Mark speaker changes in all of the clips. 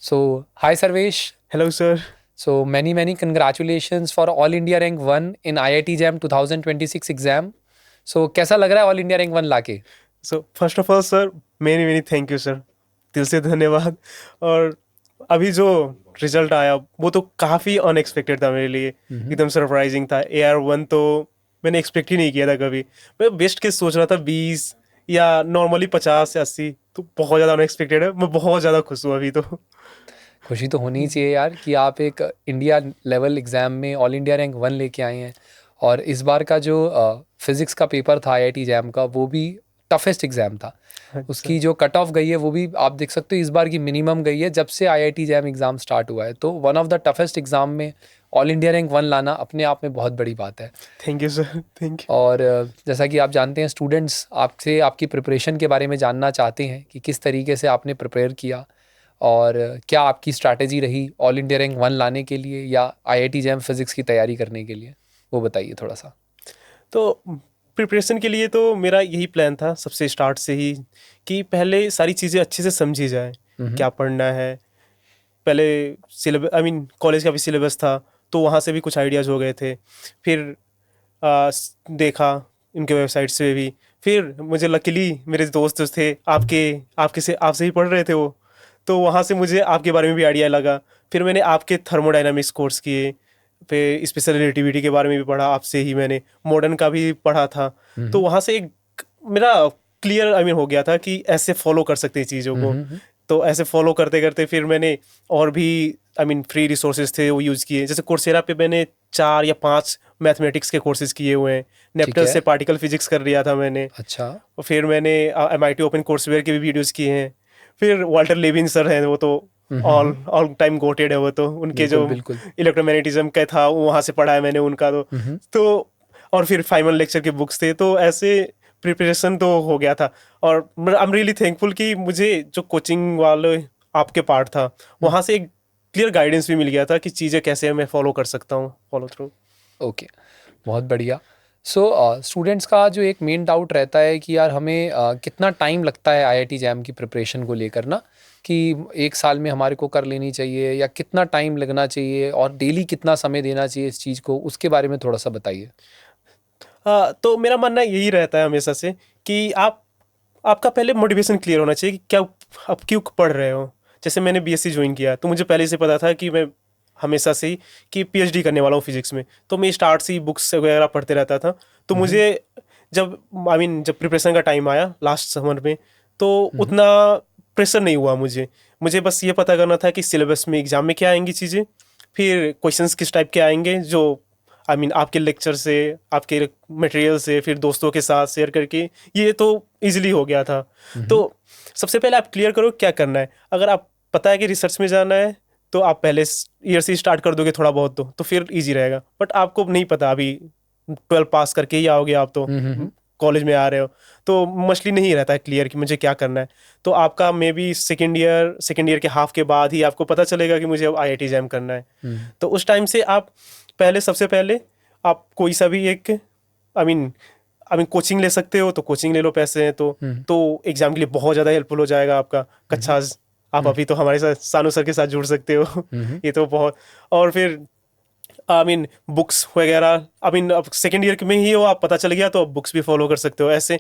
Speaker 1: So, hi Sarvesh.
Speaker 2: Hello, sir.
Speaker 1: So, many congratulations for All India Rank 1 in IIT JAM 2026 exam. So, कैसा लग रहा है All India Rank 1 लाके?
Speaker 2: So, first of all, sir, many thank you, sir. दिल से धन्यवाद। और अभी जो रिजल्ट आया वो तो काफ़ी अनएक्सपेक्टेड था मेरे लिए, एकदम सरप्राइजिंग था। AR1 तो मैंने एक्सपेक्ट ही नहीं किया था कभी। मैं बेस्ट केस सोच रहा था 20 या नॉर्मली 50 या 80, तो बहुत ज़्यादा अनएक्सपेक्टेड है। मैं बहुत ज़्यादा खुश हूँ अभी तो।
Speaker 1: खुशी तो होनी ही चाहिए यार कि आप एक इंडिया लेवल एग्ज़ाम में ऑल इंडिया रैंक 1 लेके आए हैं। और इस बार का जो फिज़िक्स का पेपर था आईआईटी जैम का, वो भी टफेस्ट एग्ज़ाम था।
Speaker 2: अच्छा।
Speaker 1: उसकी जो कट ऑफ गई है वो भी आप देख सकते हो इस बार की मिनिमम गई है जब से आईआईटी जैम एग्ज़ाम स्टार्ट हुआ है। तो one of the toughest exam में ऑल इंडिया रैंक 1 लाना अपने आप में बहुत बड़ी बात है।
Speaker 2: Thank you sir, thank you.
Speaker 1: और जैसा कि आप जानते हैं, स्टूडेंट्स आपसे आपकी प्रिपरेशन के बारे में जानना चाहते हैं कि किस तरीके से आपने प्रिपेयर किया और क्या आपकी स्ट्रैटेजी रही ऑल इंडिया रैंक 1 लाने के लिए या आईआईटी जैम फिज़िक्स की तैयारी करने के लिए, वो बताइए थोड़ा सा।
Speaker 2: तो प्रिपरेशन के लिए तो मेरा यही प्लान था सबसे स्टार्ट से ही, कि पहले सारी चीज़ें अच्छे से समझी जाए, क्या पढ़ना है। पहले सिलेबस, कॉलेज का भी सिलेबस था, तो वहाँ से भी कुछ आइडियाज़ हो गए थे। फिर देखा इनके वेबसाइट से भी। फिर मुझे लकीली मेरे दोस्त जो थे आपसे ही पढ़ रहे थे वो, तो वहाँ से मुझे आपके बारे में भी आइडिया लगा। फिर मैंने आपके थर्मोडायनामिक्स कोर्स किए, फिर स्पेशल रिलेटिविटी के बारे में भी पढ़ा आपसे ही मैंने, मॉडर्न का भी पढ़ा था। तो वहाँ से एक मेरा क्लियर हो गया था कि ऐसे फॉलो कर सकते हैं चीज़ों को। तो ऐसे फॉलो करते करते फिर मैंने और भी फ्री रिसोर्सेज थे वो यूज़ किए। जैसे कोर्सेरा पे मैंने 4 या 5 मैथमेटिक्स के कोर्सेज किए हुए हैं।
Speaker 1: ठीक
Speaker 2: नेप्टल
Speaker 1: है।
Speaker 2: से पार्टिकल फिजिक्स कर लिया था मैंने।
Speaker 1: अच्छा।
Speaker 2: और फिर मैंने MIT ओपन कोर्सवेयर के भी वीडियोस किए हैं। फिर वाल्टर लेविन सर हैं, वो तो ऑल ऑल टाइम गोटेड है वो तो। उनके जो
Speaker 1: बिल्कुल बिल्कुल।
Speaker 2: इलेक्ट्रोमैग्नेटिज्म का था वो वहाँ से पढ़ा है मैंने उनका तो और फिर फाइमन लेक्चर के बुक्स थे, तो ऐसे प्रिपरेशन तो हो गया था। और आई एम रियली थैंकफुल कि मुझे जो कोचिंग वाले आपके पार्ट था वहाँ से एक क्लियर गाइडेंस भी मिल गया था कि चीज़ें कैसे मैं फॉलो कर सकता हूँ, फॉलो थ्रू।
Speaker 1: ओके, बहुत बढ़िया। सो स्टूडेंट्स का जो एक मेन डाउट रहता है कि यार हमें कितना टाइम लगता है आईआईटी जैम की प्रिपरेशन को लेकर ना, कि एक साल में हमारे को कर लेनी चाहिए या कितना टाइम लगना चाहिए और डेली कितना समय देना चाहिए इस चीज़ को, उसके बारे में थोड़ा सा बताइए।
Speaker 2: तो मेरा मानना यही रहता है हमेशा से कि आपका पहले मोटिवेशन क्लियर होना चाहिए कि क्या आप क्यों पढ़ रहे हो। जैसे मैंने BSc ज्वाइन किया तो मुझे पहले से पता था कि मैं हमेशा से ही कि PhD करने वाला हूँ फिजिक्स में। तो मैं स्टार्ट से ही बुक्स वगैरह पढ़ते रहता था। तो मुझे जब जब प्रिपरेशन का टाइम आया लास्ट समर में, तो उतना प्रेशर नहीं हुआ मुझे। मुझे बस ये पता करना था कि सिलेबस में एग्जाम में क्या आएंगी चीज़ें, फिर क्वेश्चंस किस टाइप के आएंगे, जो आपके लेक्चर से, आपके मटेरियल से, फिर दोस्तों के साथ शेयर करके ये तो इजीली हो गया था। तो सबसे पहले आप क्लियर करो क्या करना है। अगर आप पता है कि रिसर्च में जाना है तो आप पहले ईयर से स्टार्ट कर दोगे थोड़ा बहुत, तो फिर इजी रहेगा। बट आपको नहीं पता, अभी 12 पास करके ही आओगे आप तो कॉलेज में आ रहे हो, तो मोस्टली नहीं रहता है क्लियर कि मुझे क्या करना है। तो आपका मे बी सेकेंड ईयर के हाफ के बाद ही आपको पता चलेगा कि मुझे अब IIT जैम करना है। तो उस टाइम से आप सबसे पहले आप कोई सा भी एक आई मीन कोचिंग ले सकते हो, तो कोचिंग ले लो, पैसे हैं तो एग्जाम के लिए बहुत ज़्यादा हेल्पफुल हो जाएगा आपका कच्छाज। आप अभी तो हमारे साथ सानू सर के साथ जुड़ सकते हो ये तो बहुत। और फिर बुक्स वगैरह अब सेकेंड ईयर में ही हो, आप पता चल गया तो बुक्स भी फॉलो कर सकते हो। ऐसे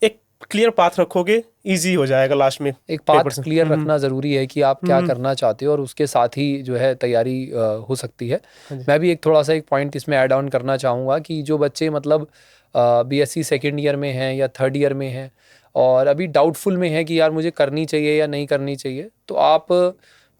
Speaker 2: एक क्लियर पाथ रखोगे, इजी हो जाएगा लास्ट में
Speaker 1: एक
Speaker 2: पेपर
Speaker 1: पाथ
Speaker 2: से।
Speaker 1: क्लियर रखना ज़रूरी है कि आप क्या करना चाहते हो और उसके साथ ही जो है तैयारी हो सकती है।
Speaker 2: हाँ जी।
Speaker 1: मैं भी एक थोड़ा सा एक पॉइंट इसमें ऐड ऑन करना चाहूँगा कि जो बच्चे मतलब BSc सेकेंड ईयर में हैं या थर्ड ईयर में हैं और अभी डाउटफुल में है कि यार मुझे करनी चाहिए या नहीं करनी चाहिए, तो आप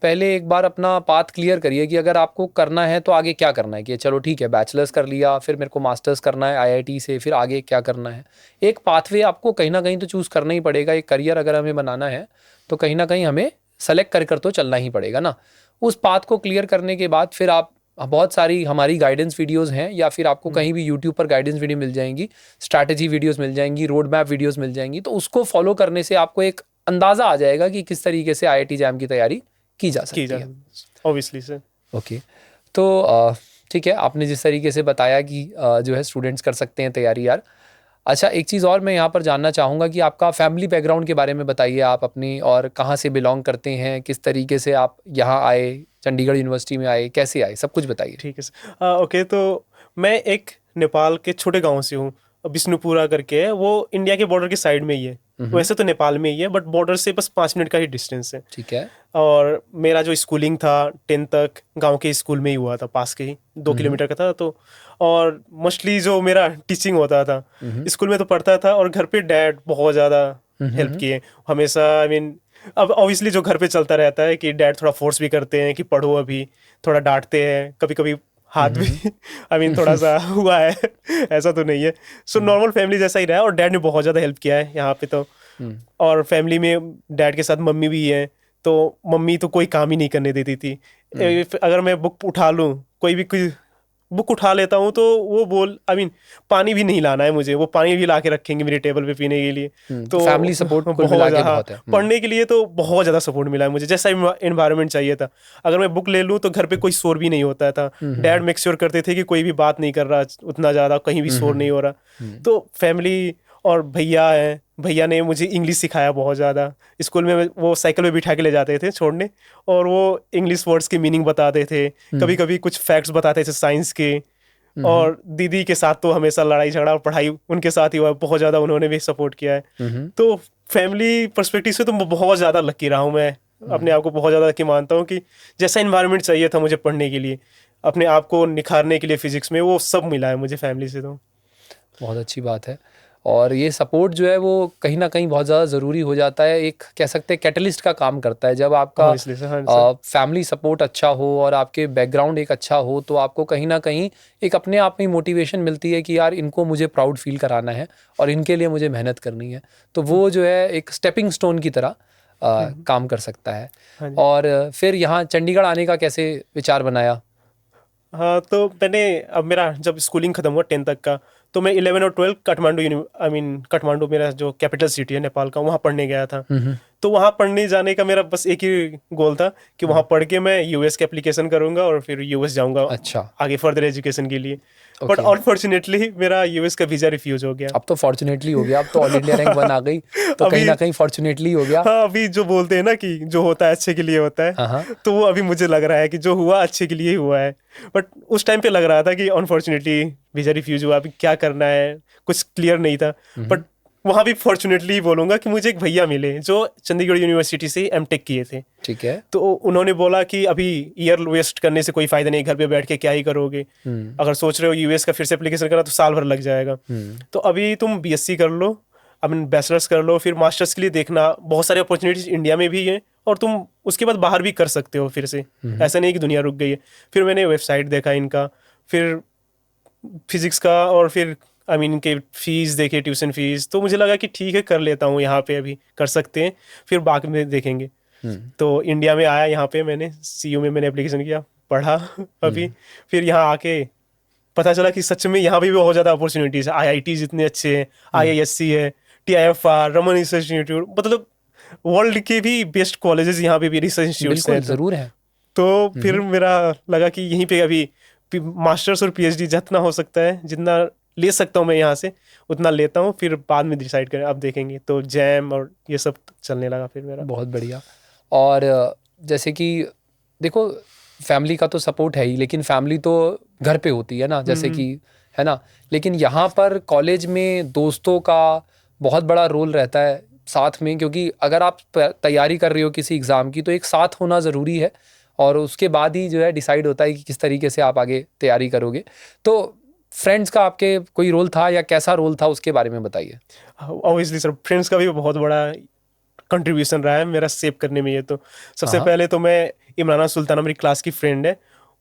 Speaker 1: पहले एक बार अपना पाथ क्लियर करिए कि अगर आपको करना है तो आगे क्या करना है। कि चलो ठीक है, बैचलर्स कर लिया, फिर मेरे को मास्टर्स करना है IIT से, फिर आगे क्या करना है। एक पाथवे आपको कहीं ना कहीं तो चूज़ करना ही पड़ेगा। एक करियर अगर हमें बनाना है तो कहीं ना कहीं हमें सेलेक्ट कर तो चलना ही पड़ेगा ना। उस पाथ को क्लियर करने के बाद फिर आप, बहुत सारी हमारी गाइडेंस वीडियोस हैं या फिर आपको कहीं भी यूट्यूब पर गाइडेंस वीडियो मिल जाएंगी, स्ट्रैटेजी वीडियोस मिल जाएंगी, रोड मैप वीडियोस मिल जाएंगी। तो उसको फॉलो करने से आपको एक अंदाज़ा आ जाएगा कि किस तरीके से IIT जैम की तैयारी की जा
Speaker 2: की
Speaker 1: सकती
Speaker 2: जा
Speaker 1: है।
Speaker 2: Obviously sir.
Speaker 1: ओके, तो ठीक है, आपने जिस तरीके से बताया कि जो है स्टूडेंट्स कर सकते हैं तैयारी यार। अच्छा, एक चीज़ और मैं यहाँ पर जानना चाहूँगा कि आपका फैमिली बैकग्राउंड के बारे में बताइए आप अपनी, और कहाँ से बिलोंग करते हैं, किस तरीके से आप यहाँ आए, चंडीगढ़ यूनिवर्सिटी में आए, कैसे आए, सब कुछ बताइए।
Speaker 2: ठीक है सर। ओके, तो मैं एक नेपाल के छोटे गांव से हूँ, बिष्णुपुरा करके है, वो इंडिया के बॉर्डर के साइड में ही है। वैसे तो नेपाल में ही है, बट बॉर्डर से बस 5 मिनट का ही डिस्टेंस है।
Speaker 1: ठीक है।
Speaker 2: और मेरा जो स्कूलिंग था 10 तक गांव के स्कूल में ही हुआ था, पास के ही 2 किलोमीटर का था। तो और मोस्टली जो मेरा टीचिंग होता था, स्कूल में तो पढ़ता था, और घर पे डैड बहुत ज़्यादा हेल्प किए हमेशा। आई मीन अब ऑब्वियसली जो घर पे चलता रहता है कि डैड थोड़ा फोर्स भी करते हैं कि पढ़ो, अभी थोड़ा डांटते हैं, कभी कभी हाथ भी आई मीन थोड़ा सा हुआ है, ऐसा तो नहीं है। सो नॉर्मल फैमिली जैसा ही रहा है, और डैड ने बहुत ज़्यादा हेल्प किया है यहाँ पे तो। और फैमिली में डैड के साथ मम्मी भी है, तो मम्मी तो कोई काम ही नहीं करने देती थी। अगर मैं बुक उठा लूँ, कोई बुक उठा लेता हूँ, तो वो आई मीन पानी भी नहीं लाना है मुझे, वो पानी भी ला के रखेंगे मेरे टेबल पे पीने के लिए। तो
Speaker 1: फैमिली सपोर्ट कुल
Speaker 2: बहुत
Speaker 1: मिला के
Speaker 2: ज़्यादा,
Speaker 1: बहुत है।
Speaker 2: पढ़ने के लिए तो बहुत ज़्यादा सपोर्ट मिला है मुझे, जैसा इन्वायरमेंट चाहिए था। अगर मैं बुक ले लूँ तो घर पे कोई शोर भी नहीं होता था। डैड मेक श्योर करते थे कि कोई भी बात नहीं कर रहा उतना ज़्यादा, कहीं भी शोर नहीं हो रहा। तो फैमिली और भैया है, भैया ने मुझे इंग्लिश सिखाया बहुत ज़्यादा। स्कूल में वो साइकिल में बिठा के ले जाते थे छोड़ने, और वो इंग्लिश वर्ड्स के मीनिंग बताते थे, कभी कभी कुछ फैक्ट्स बताते थे साइंस के। और दीदी के साथ तो हमेशा लड़ाई झगड़ा और पढ़ाई उनके साथ ही हुआ, बहुत ज़्यादा उन्होंने भी सपोर्ट किया है। तो फैमिली पर्सपेक्टिव से तो बहुत ज़्यादा लकी रहा हूँ मैं। अपने आप को बहुत ज़्यादा लकी मानता हूँ कि जैसा इन्वायरमेंट चाहिए था मुझे पढ़ने के लिए, अपने आप को निखारने के लिए फिजिक्स में, वो सब मिला है मुझे फैमिली से। तो
Speaker 1: बहुत अच्छी बात है। और ये सपोर्ट जो है वो कहीं ना कहीं बहुत ज़्यादा ज़रूरी हो जाता है, एक कह सकते हैं कैटलिस्ट का काम करता है। जब आपका
Speaker 2: इसलिए सर,
Speaker 1: फैमिली सपोर्ट अच्छा हो और आपके बैकग्राउंड एक अच्छा हो, तो आपको कहीं ना कहीं एक अपने आप में मोटिवेशन मिलती है कि यार इनको मुझे प्राउड फील कराना है और इनके लिए मुझे मेहनत करनी है। तो वो जो है एक स्टेपिंग स्टोन की तरह काम कर सकता है।
Speaker 2: हाँ जी।
Speaker 1: और फिर यहाँ चंडीगढ़ आने का कैसे विचार बनाया?
Speaker 2: हाँ, तो मैंने, अब मेरा जब स्कूलिंग खत्म हुआ 10 तक का, तो मैं 11 और 12 काठमांडू, आई मीन काठमांडू मेरा जो कैपिटल सिटी है नेपाल का, वहाँ पढ़ने गया था। तो वहाँ पढ़ने जाने का मेरा बस एक ही गोल था कि वहाँ पढ़ के मैं यूएस की एप्लीकेशन करूँगा और फिर यूएस जाऊँगा।
Speaker 1: अच्छा।
Speaker 2: आगे फर्दर एजुकेशन के लिए। बट अनफॉर्चुनेटली मेरा यूएस का वीज़ा रिफ्यूज हो गया।
Speaker 1: अब तो फॉर्चुनेटली हो गया, अब तो ऑल इंडिया रैंक 1 आ गई, तो कहीं ना कहीं फॉर्चुनेटली हो गया।
Speaker 2: हाँ, अभी जो बोलते हैं ना कि जो होता है अच्छे के लिए होता है।
Speaker 1: हाँ।
Speaker 2: तो वो अभी मुझे लग रहा है कि जो हुआ अच्छे के लिए ही हुआ है। बट उस टाइम पे लग रहा था कि अनफॉर्चुनेटली वीज़ा रिफ्यूज हुआ, अभी क्या करना है, कुछ क्लियर नहीं था। बट वहाँ भी फॉर्चुनेटली बोलूँगा कि मुझे एक भैया मिले जो चंडीगढ़ यूनिवर्सिटी से एमटेक किए थे।
Speaker 1: ठीक है।
Speaker 2: तो उन्होंने बोला कि अभी ईयर वेस्ट करने से कोई फायदा नहीं, घर पे बैठ के क्या ही करोगे। अगर सोच रहे हो यूएस का फिर से एप्लीकेशन करना तो साल भर लग जाएगा। तो अभी तुम बीएससी कर लो, अब बैचलर्स कर लो, फिर मास्टर्स के लिए देखना, बहुत सारी अपॉर्चुनिटीज इंडिया में भी हैं, और तुम उसके बाद बाहर भी कर सकते हो फिर से। ऐसा नहीं कि दुनिया रुक गई है। फिर मैंने वेबसाइट देखा इनका, फिर फिजिक्स का, और फिर आई मीन इनके फीस देखे, ट्यूशन फीस। तो मुझे लगा कि ठीक है, कर लेता हूँ, यहाँ पे अभी कर सकते हैं, फिर बाद में देखेंगे। तो इंडिया में आया, यहाँ पे मैंने सीयू में मैंने एप्लीकेशन किया, पढ़ा अभी। फिर यहाँ आके पता चला कि सच में यहाँ पे भी बहुत ज़्यादा अपॉर्चुनिटीज़ है। आईआईटीज़ इतने अच्छे हैं, आईआईएससी है, टीआईएफआर, रमन रिसर्च इंस्टीट्यूट, मतलब वर्ल्ड के भी बेस्ट कॉलेजेस यहाँ पे भी रिसर्च इंस्टीट्यूट्स हैं।
Speaker 1: ज़रूर है।
Speaker 2: तो फिर मेरा लगा कि यहीं पे अभी मास्टर्स और पीएचडी जितना हो सकता है, जितना ले सकता हूँ मैं यहाँ से, उतना लेता हूँ, फिर बाद में डिसाइड करें, अब देखेंगे। तो जैम और ये सब चलने लगा फिर मेरा।
Speaker 1: बहुत बढ़िया। और जैसे कि देखो, फैमिली का तो सपोर्ट है ही, लेकिन फैमिली तो घर पे होती है ना, जैसे कि है ना। लेकिन यहाँ पर कॉलेज में दोस्तों का बहुत बड़ा रोल रहता है साथ में, क्योंकि अगर आप तैयारी कर रहे हो किसी एग्ज़ाम की, तो एक साथ होना ज़रूरी है, और उसके बाद ही जो है डिसाइड होता है कि किस तरीके से आप आगे तैयारी करोगे। तो फ्रेंड्स का आपके कोई रोल था, या कैसा रोल था, उसके बारे में बताइए।
Speaker 2: ऑब्वियसली सर, फ्रेंड्स का भी बहुत बड़ा कंट्रीब्यूशन रहा है मेरा सेव करने में। ये तो सबसे पहले तो मैं इमराना सुल्ताना, मेरी क्लास की फ्रेंड है,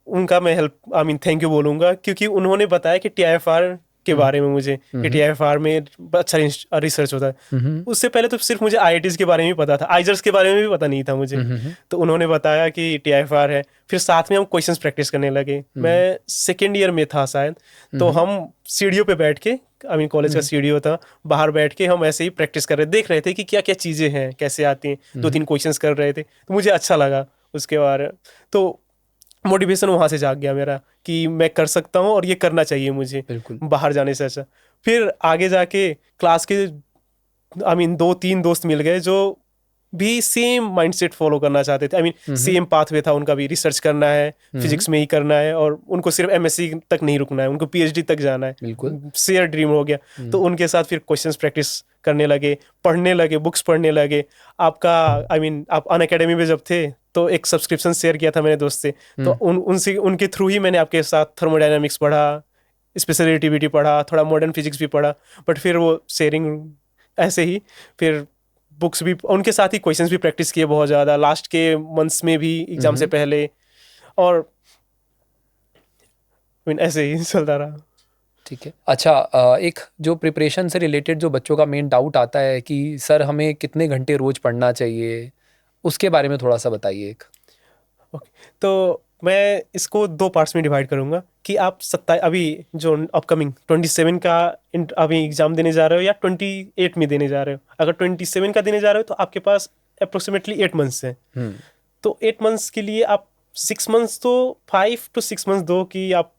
Speaker 2: उनका मैं help, I mean thank you बोलूँगा, क्योंकि उन्होंने बताया कि टीआईएफआर के बारे में मुझे, कि टीआईएफआर में अच्छा रिसर्च होता है। उससे पहले तो सिर्फ मुझे आईआईटीज़ के बारे में ही पता था, आइजर्स के बारे में भी पता नहीं था मुझे। तो उन्होंने बताया कि टीआईएफआर है, फिर साथ में हम क्वेश्चंस प्रैक्टिस करने लगे। मैं सेकेंड ईयर में था शायद, तो हम सीढ़ियों पे बैठ के, आई मीन कॉलेज का सीढ़ियों था, बाहर बैठ के हम ऐसे ही प्रैक्टिस कर रहे, देख रहे थे कि क्या क्या चीज़ें हैं, कैसे आती हैं। 2-3 क्वेश्चंस कर रहे थे, तो मुझे अच्छा लगा उसके बारे। तो मोटिवेशन वहाँ से जाग गया मेरा कि मैं कर सकता हूँ और ये करना चाहिए मुझे, बाहर जाने से अच्छा। फिर आगे जाके क्लास के दो तीन दोस्त मिल गए जो भी सेम माइंडसेट फॉलो करना चाहते थे। सेम पाथवे था उनका भी, रिसर्च करना है, फिजिक्स में ही करना है, और उनको सिर्फ एमएससी तक नहीं रुकना है, उनको पीएचडी तक जाना है।
Speaker 1: बिल्कुल
Speaker 2: शेयर ड्रीम हो गया। तो उनके साथ फिर क्वेश्चंस प्रैक्टिस करने लगे, पढ़ने लगे, बुक्स पढ़ने लगे। आपका आप अनअकैडमी में जब थे तो एक सब्सक्रिप्शन शेयर किया था मेरे दोस्त से, तो उनसे उनके थ्रू ही मैंने आपके साथ थर्मोडायनामिक्स पढ़ा, स्पेशल रिलेटिविटी पढ़ा, थोड़ा मॉडर्न फिजिक्स भी पढ़ा। बट फिर वो शेयरिंग ऐसे ही, फिर बुक्स भी उनके साथ ही, क्वेश्चंस भी प्रैक्टिस किए बहुत ज़्यादा लास्ट के मंथ्स में भी, एग्जाम से पहले, और ऐसे ही चलता रहा।
Speaker 1: ठीक है। अच्छा, एक जो प्रिपरेशन से रिलेटेड जो बच्चों का मेन डाउट आता है कि सर हमें कितने घंटे रोज पढ़ना चाहिए, उसके बारे में थोड़ा सा बताइए एक।
Speaker 2: ओके, तो मैं इसको दो पार्ट्स में डिवाइड करूंगा कि आप अभी जो अपकमिंग 27 का अभी एग्जाम देने जा रहे हो या 28 में देने जा रहे हो। अगर 27 का देने जा रहे हो तो आपके पास अप्रोक्सीमेटली 8 मंथ्स है। तो 8 मंथ्स के लिए आप 6 मंथ्स तो 5 to 6 मंथ्स दो कि आप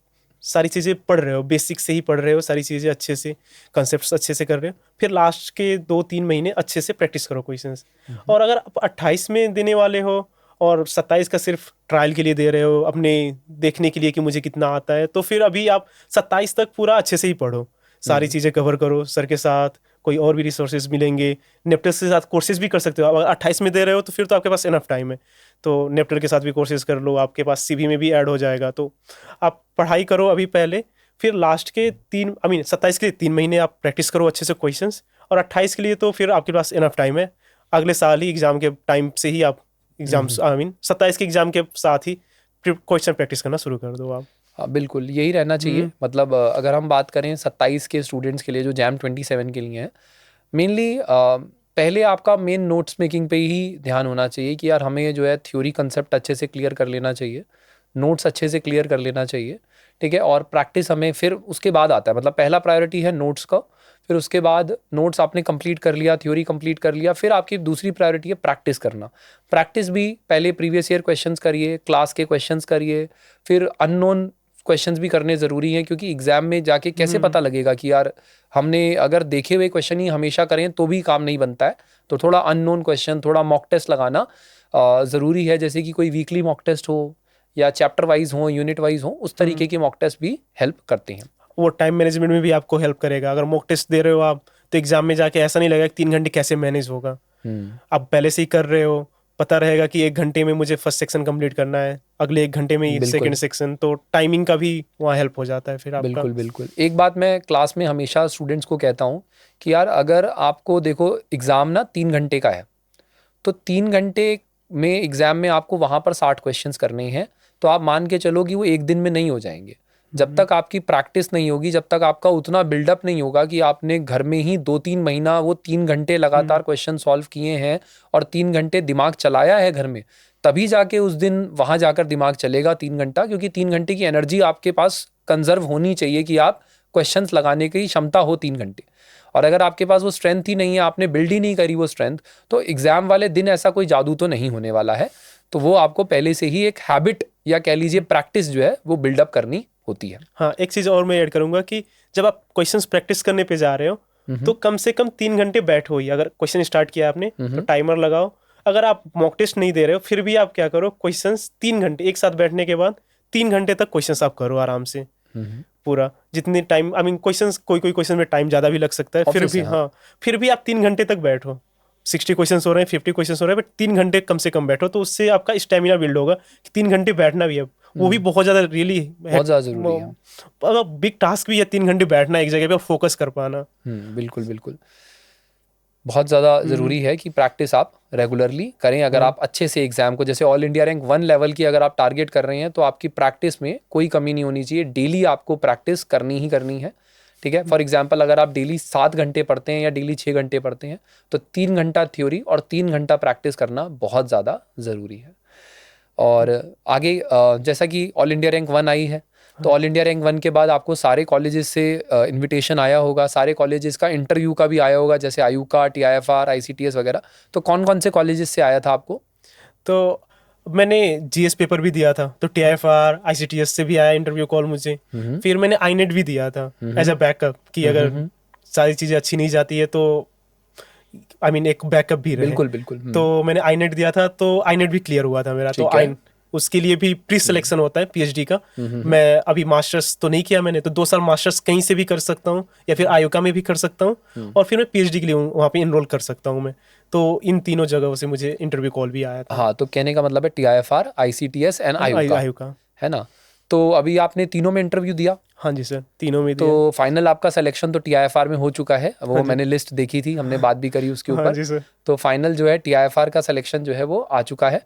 Speaker 2: सारी चीज़ें पढ़ रहे हो, बेसिक से ही पढ़ रहे हो, सारी चीज़ें अच्छे से, कंसेप्ट अच्छे से कर रहे हो। फिर लास्ट के 2-3 महीने अच्छे से प्रैक्टिस करो क्वेश्चंस। और अगर आप 28 में देने वाले हो और 27 का सिर्फ ट्रायल के लिए दे रहे हो, अपने देखने के लिए कि मुझे कितना आता है, तो फिर अभी आप 27 तक पूरा अच्छे से ही पढ़ो, सारी चीज़ें कवर करो सर के साथ। कोई और भी रिसोर्सेज मिलेंगे, नेप्टर के साथ कोर्सेज भी कर सकते हो। अगर 28 में दे रहे हो तो फिर तो आपके पास इनफ टाइम है, तो नेप्टर के साथ भी कोर्सेज कर लो, आपके पास सीवी में भी ऐड हो जाएगा। तो आप पढ़ाई करो अभी पहले, फिर लास्ट के 27 के लिए 3 महीने आप प्रैक्टिस करो अच्छे से क्वेश्चंस, और 28 के लिए तो फिर आपके पास इनफ टाइम है। अगले साल ही एग्जाम के टाइम से ही आप एग्जाम 27 के एग्जाम के साथ ही क्वेश्चन प्रैक्टिस करना शुरू कर दो आप।
Speaker 1: हाँ बिल्कुल, यही रहना चाहिए। मतलब अगर हम बात करें 27 के स्टूडेंट्स के लिए जो जैम 27 के लिए हैं, मेनली पहले आपका मेन नोट्स मेकिंग पे ही ध्यान होना चाहिए कि यार हमें जो है थ्योरी कंसेप्ट अच्छे से क्लियर कर लेना चाहिए, नोट्स अच्छे से क्लियर कर लेना चाहिए, ठीक है। और प्रैक्टिस हमें फिर उसके बाद आता है, मतलब पहला प्रायोरिटी है नोट्स का, फिर उसके बाद नोट्स आपने कंप्लीट कर लिया, थ्योरी कंप्लीट कर लिया, फिर आपकी दूसरी प्रायोरिटी है प्रैक्टिस करना। प्रैक्टिस भी पहले प्रीवियस ईयर क्वेश्चंस करिए, क्लास के क्वेश्चंस करिए, फिर अननोन क्वेश्चंस भी करने ज़रूरी हैं, क्योंकि एग्जाम में जाके कैसे पता लगेगा कि यार हमने अगर देखे हुए क्वेश्चन ही हमेशा करें तो भी काम नहीं बनता है। तो थोड़ा अननोन क्वेश्चन, थोड़ा मॉक टेस्ट लगाना ज़रूरी है, जैसे कि कोई वीकली मॉक टेस्ट हो या चैप्टर वाइज हो, यूनिट वाइज हो, उस तरीके के मॉक टेस्ट भी हेल्प करते हैं।
Speaker 2: वो टाइम मैनेजमेंट में भी आपको हेल्प करेगा। अगर मॉक टेस्ट दे रहे हो आप, तो एग्जाम में जाके ऐसा नहीं लगेगा कि 3 घंटे कैसे मैनेज होगा। आप पहले से ही कर रहे हो, पता रहेगा कि 1 घंटे में मुझे फर्स्ट सेक्शन कंप्लीट करना है, अगले 1 घंटे में सेकंड सेक्शन, तो टाइमिंग का भी वहाँ हेल्प हो जाता है फिर आपका।
Speaker 1: बिल्कुल बिल्कुल। एक बात मैं क्लास में हमेशा स्टूडेंट्स को कहता हूँ कि यार अगर आपको देखो एग्ज़ाम ना 3 घंटे का है, तो 3 घंटे में एग्ज़ाम में आपको वहाँ पर 60 क्वेश्चंस करने हैं, तो आप मान के चलो कि वो एक दिन में नहीं हो जाएंगे। जब तक आपकी प्रैक्टिस नहीं होगी, जब तक आपका उतना बिल्डअप नहीं होगा कि आपने घर में ही 2-3 महीना वो 3 घंटे लगातार क्वेश्चन सॉल्व किए हैं और 3 घंटे दिमाग चलाया है घर में, तभी जाके उस दिन वहाँ जाकर दिमाग चलेगा 3 घंटा। क्योंकि 3 घंटे की एनर्जी आपके पास कंजर्व होनी चाहिए कि आप क्वेश्चंस लगाने की क्षमता हो 3 घंटे। और अगर आपके पास वो स्ट्रेंथ ही नहीं है, आपने बिल्ड ही नहीं करी वो स्ट्रेंथ, तो एग्जाम वाले दिन ऐसा कोई जादू तो नहीं होने वाला है। तो वो आपको पहले से ही एक हैबिट या कह लीजिए प्रैक्टिस जो है वो बिल्डअप करनी होती है।
Speaker 2: हाँ, एक चीज़ और मैं ऐड करूंगा कि जब आप क्वेश्चंस प्रैक्टिस करने पे जा रहे हो तो कम से कम 3 घंटे बैठो ही। अगर क्वेश्चन स्टार्ट किया आपने तो टाइमर लगाओ। अगर आप मॉक टेस्ट नहीं दे रहे हो फिर भी आप क्या करो, क्वेश्चंस 3 घंटे एक साथ बैठने के बाद 3 घंटे तक क्वेश्चंस आप करो आराम से पूरा। जितने टाइम क्वेश्चंस, कोई क्वेश्चन में टाइम ज़्यादा भी लग सकता है, फिर भी फिर भी आप 3 घंटे तक बैठो। 60 क्वेश्चन हो रहे हैं, 50 क्वेश्चन हो रहे हैं, बट 3 घंटे कम से कम बैठो, तो उससे आपका स्टेमिना बिल्ड होगा कि 3 घंटे बैठना भी है। वो भी बहुत ज़्यादा रियली
Speaker 1: बहुत ज़्यादा जरूरी है।
Speaker 2: बिग टास्क भी है 3 घंटे बैठना एक जगह पे, फोकस कर पाना।
Speaker 1: बिल्कुल बिल्कुल, बहुत ज़्यादा ज़रूरी है कि प्रैक्टिस आप रेगुलरली करें। अगर आप अच्छे से एग्जाम को, जैसे ऑल इंडिया रैंक 1 लेवल की अगर आप टारगेट कर रहे हैं, तो आपकी प्रैक्टिस में कोई कमी नहीं होनी चाहिए। डेली आपको प्रैक्टिस करनी ही करनी है, ठीक है। फॉर एग्जाम्पल अगर आप डेली 7 घंटे पढ़ते हैं या डेली 6 घंटे पढ़ते हैं, तो 3 घंटा थ्योरी और 3 घंटा प्रैक्टिस करना बहुत ज़्यादा ज़रूरी है। और आगे जैसा कि ऑल इंडिया रैंक 1 आई है, तो ऑल इंडिया रैंक 1 के बाद आपको सारे कॉलेजेस से इनविटेशन आया होगा, सारे कॉलेजेस का इंटरव्यू का भी आया होगा, जैसे आयुका, TIFR, ICTS वगैरह। तो कौन कौन से कॉलेजेस से आया था आपको?
Speaker 2: तो मैंने GS पेपर भी दिया था, तो TIFR, ICTS से भी आया इंटरव्यू कॉल मुझे। फिर मैंने INET भी दिया था एज अ बैकअप कि अगर सारी चीज़ें अच्छी नहीं जाती है तो एक बैकअप भी रहे।
Speaker 1: बिल्कुल बिल्कुल।
Speaker 2: तो मैंने आईनेट दिया था, तो आईनेट भी क्लियर हुआ था मेरा। तो
Speaker 1: ठीक है।
Speaker 2: उसके लिए भी प्री सिलेक्शन होता है पीएचडी का। मैं अभी मास्टर्स तो नहीं किया मैंने, तो 2 साल मास्टर्स कहीं से भी कर सकता हूँ या फिर आयोका में भी कर सकता हूँ, और फिर मैं पीएचडी के लिए वहाँ पे इनरोल कर सकता हूँ मैं। तो इन तीनों जगहों से मुझे इंटरव्यू कॉल भी आया था।
Speaker 1: हाँ, तो कहने का मतलब है TIFR, ICTS एंड आयुका,
Speaker 2: आयोका।
Speaker 1: है ना? तो अभी आपने तीनों में इंटरव्यू दिया,
Speaker 2: हाँ जी सर, तीनों में
Speaker 1: तो
Speaker 2: दिया।
Speaker 1: फाइनल आपका सिलेक्शन तो TIFR में हो चुका है, वो मैंने लिस्ट देखी थी, हमने बात भी करी उसके
Speaker 2: हाँ
Speaker 1: ऊपर।
Speaker 2: जी सर।
Speaker 1: तो फाइनल जो है TIFR का सिलेक्शन जो है वो आ चुका है।